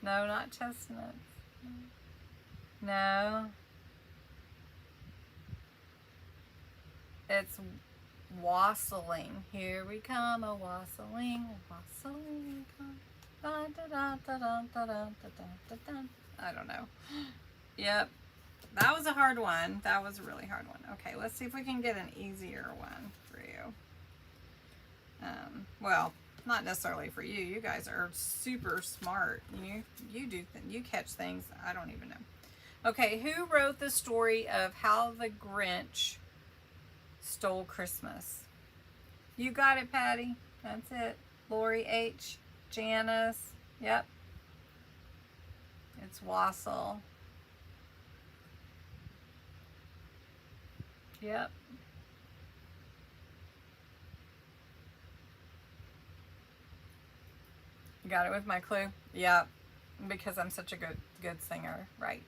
No, not chestnuts. No. It's wassailing. Here we come, a wassailing, come. I don't know. Yep. That was a hard one. That was a really hard one. Okay, let's see if we can get an easier one for you. Well, not necessarily for you. You guys are super smart. You catch things I don't even know. Okay, who wrote the story of how the Grinch stole Christmas? You got it, Patty. That's it. Lori H. Janice. Yep. It's Wassel. Yep. You got it with my clue? Yep. Because I'm such a good singer, right?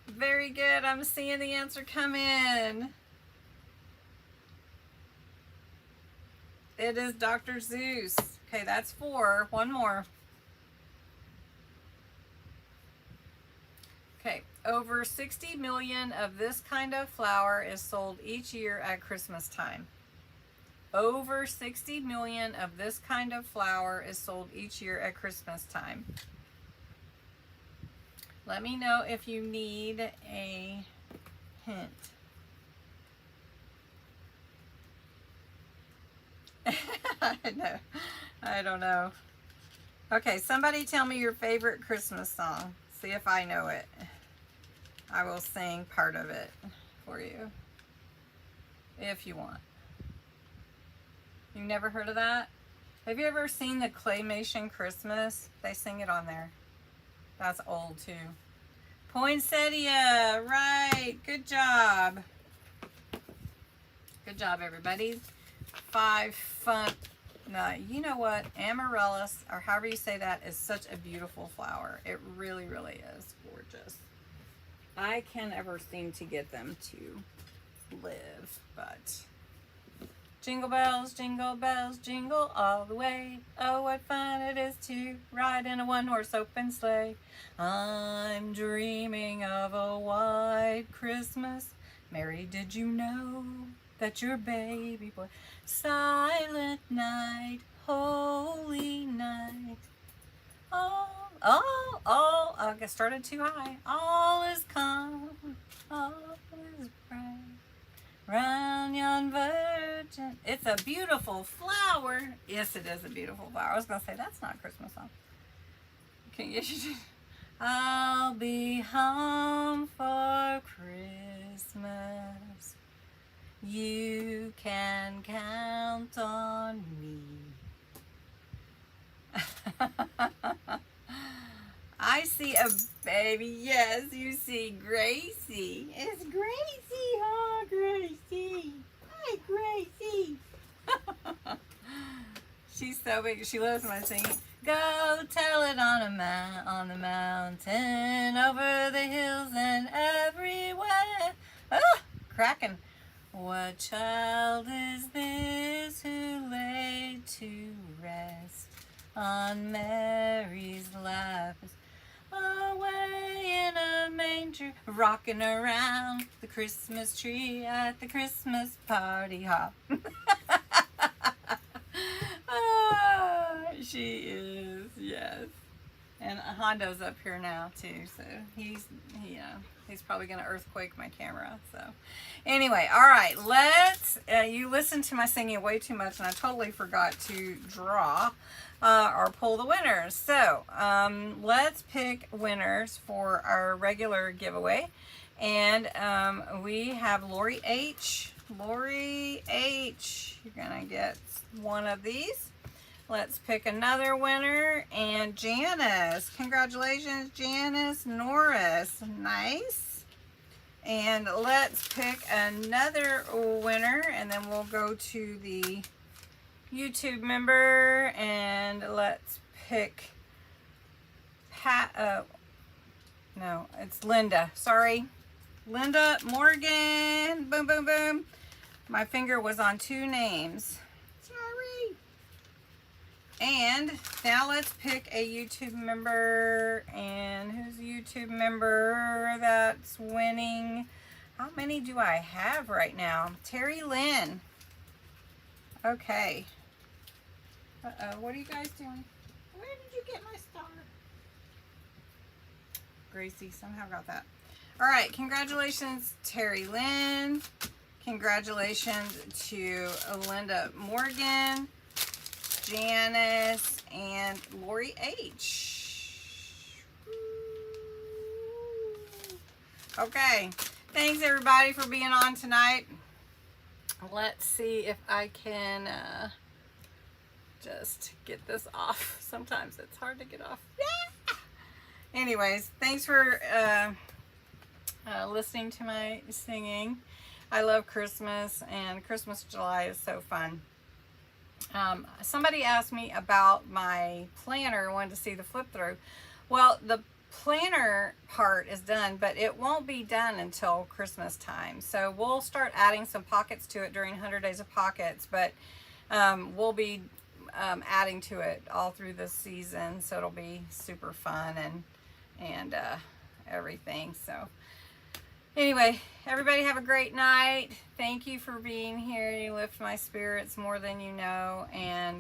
Very good. I'm seeing the answer come in. It is Dr. Seuss. Okay, that's 4. One more. Okay, over 60 million of this kind of flour is sold each year at Christmas time. Over 60 million of this kind of flour is sold each year at Christmas time. Let me know if you need a hint. I don't know. Okay, somebody tell me your favorite Christmas song. See if I know it. I will sing part of it for you if you want. You've never heard of that? Have you ever seen the Claymation Christmas? They sing it on there. That's old too. Poinsettia, right. Good job. Good job, everybody. 5 fun. Now, you know what? Amaryllis, or however you say that, is such a beautiful flower. It really, really is gorgeous. I can't ever seem to get them to live, but jingle bells, jingle all the way. Oh, what fun it is to ride in a one-horse open sleigh. I'm dreaming of a white Christmas. Mary, did you know that your baby boy? Silent night, holy night. I got started too high. All is calm, all is bright. Round yon virgin. It's a beautiful flower. Yes, it is a beautiful flower. I was going to say, that's not a Christmas song. Okay, yes, you did. I'll be home for Christmas. You can count on me. I see a baby. Yes, you see Gracie. It's Gracie. Oh, Gracie. Hi, Gracie. She's so big. She loves my singing. Go tell it on the mountain, over the hills and everywhere. Oh, cracking. What child is this who laid to rest on Mary's lap, away in a manger, rocking around the Christmas tree at the Christmas party hop? She is, yes. And Hondo's up here now too, so he's probably gonna earthquake my camera. So anyway, all right, let's. You listened to my singing way too much, and I totally forgot to draw or pull the winners. So let's pick winners for our regular giveaway, and we have Lori H. Lori H. You're gonna get one of these. Let's pick another winner, and Janice. Congratulations, Janice Norris. Nice. And let's pick another winner, and then we'll go to the YouTube member, and let's pick no, it's Linda. Sorry. Linda Morgan. Boom, boom, boom. My finger was on 2 names. Sorry. And now let's pick a YouTube member. And who's a YouTube member that's winning How many do I have right now? Terry Lynn. Okay. Uh-oh, what are you guys doing? Where did you get my star? Gracie somehow got that. All right, congratulations, Terry Lynn. Congratulations to Linda Morgan, Janice, and Lori H. Okay, thanks everybody for being on tonight. Let's see if I can just get this off. Sometimes it's hard to get off. Yeah. Anyways, thanks for listening to my singing. I love Christmas, and Christmas July is so fun. Somebody asked me about my planner, wanted to see the flip through. Well, the planner part is done, but it won't be done until Christmas time. So we'll start adding some pockets to it during 100 Days of Pockets, but we'll be adding to it all through this season. So it'll be super fun and everything. So anyway, everybody have a great night. Thank you for being here. You lift my spirits more than you know. And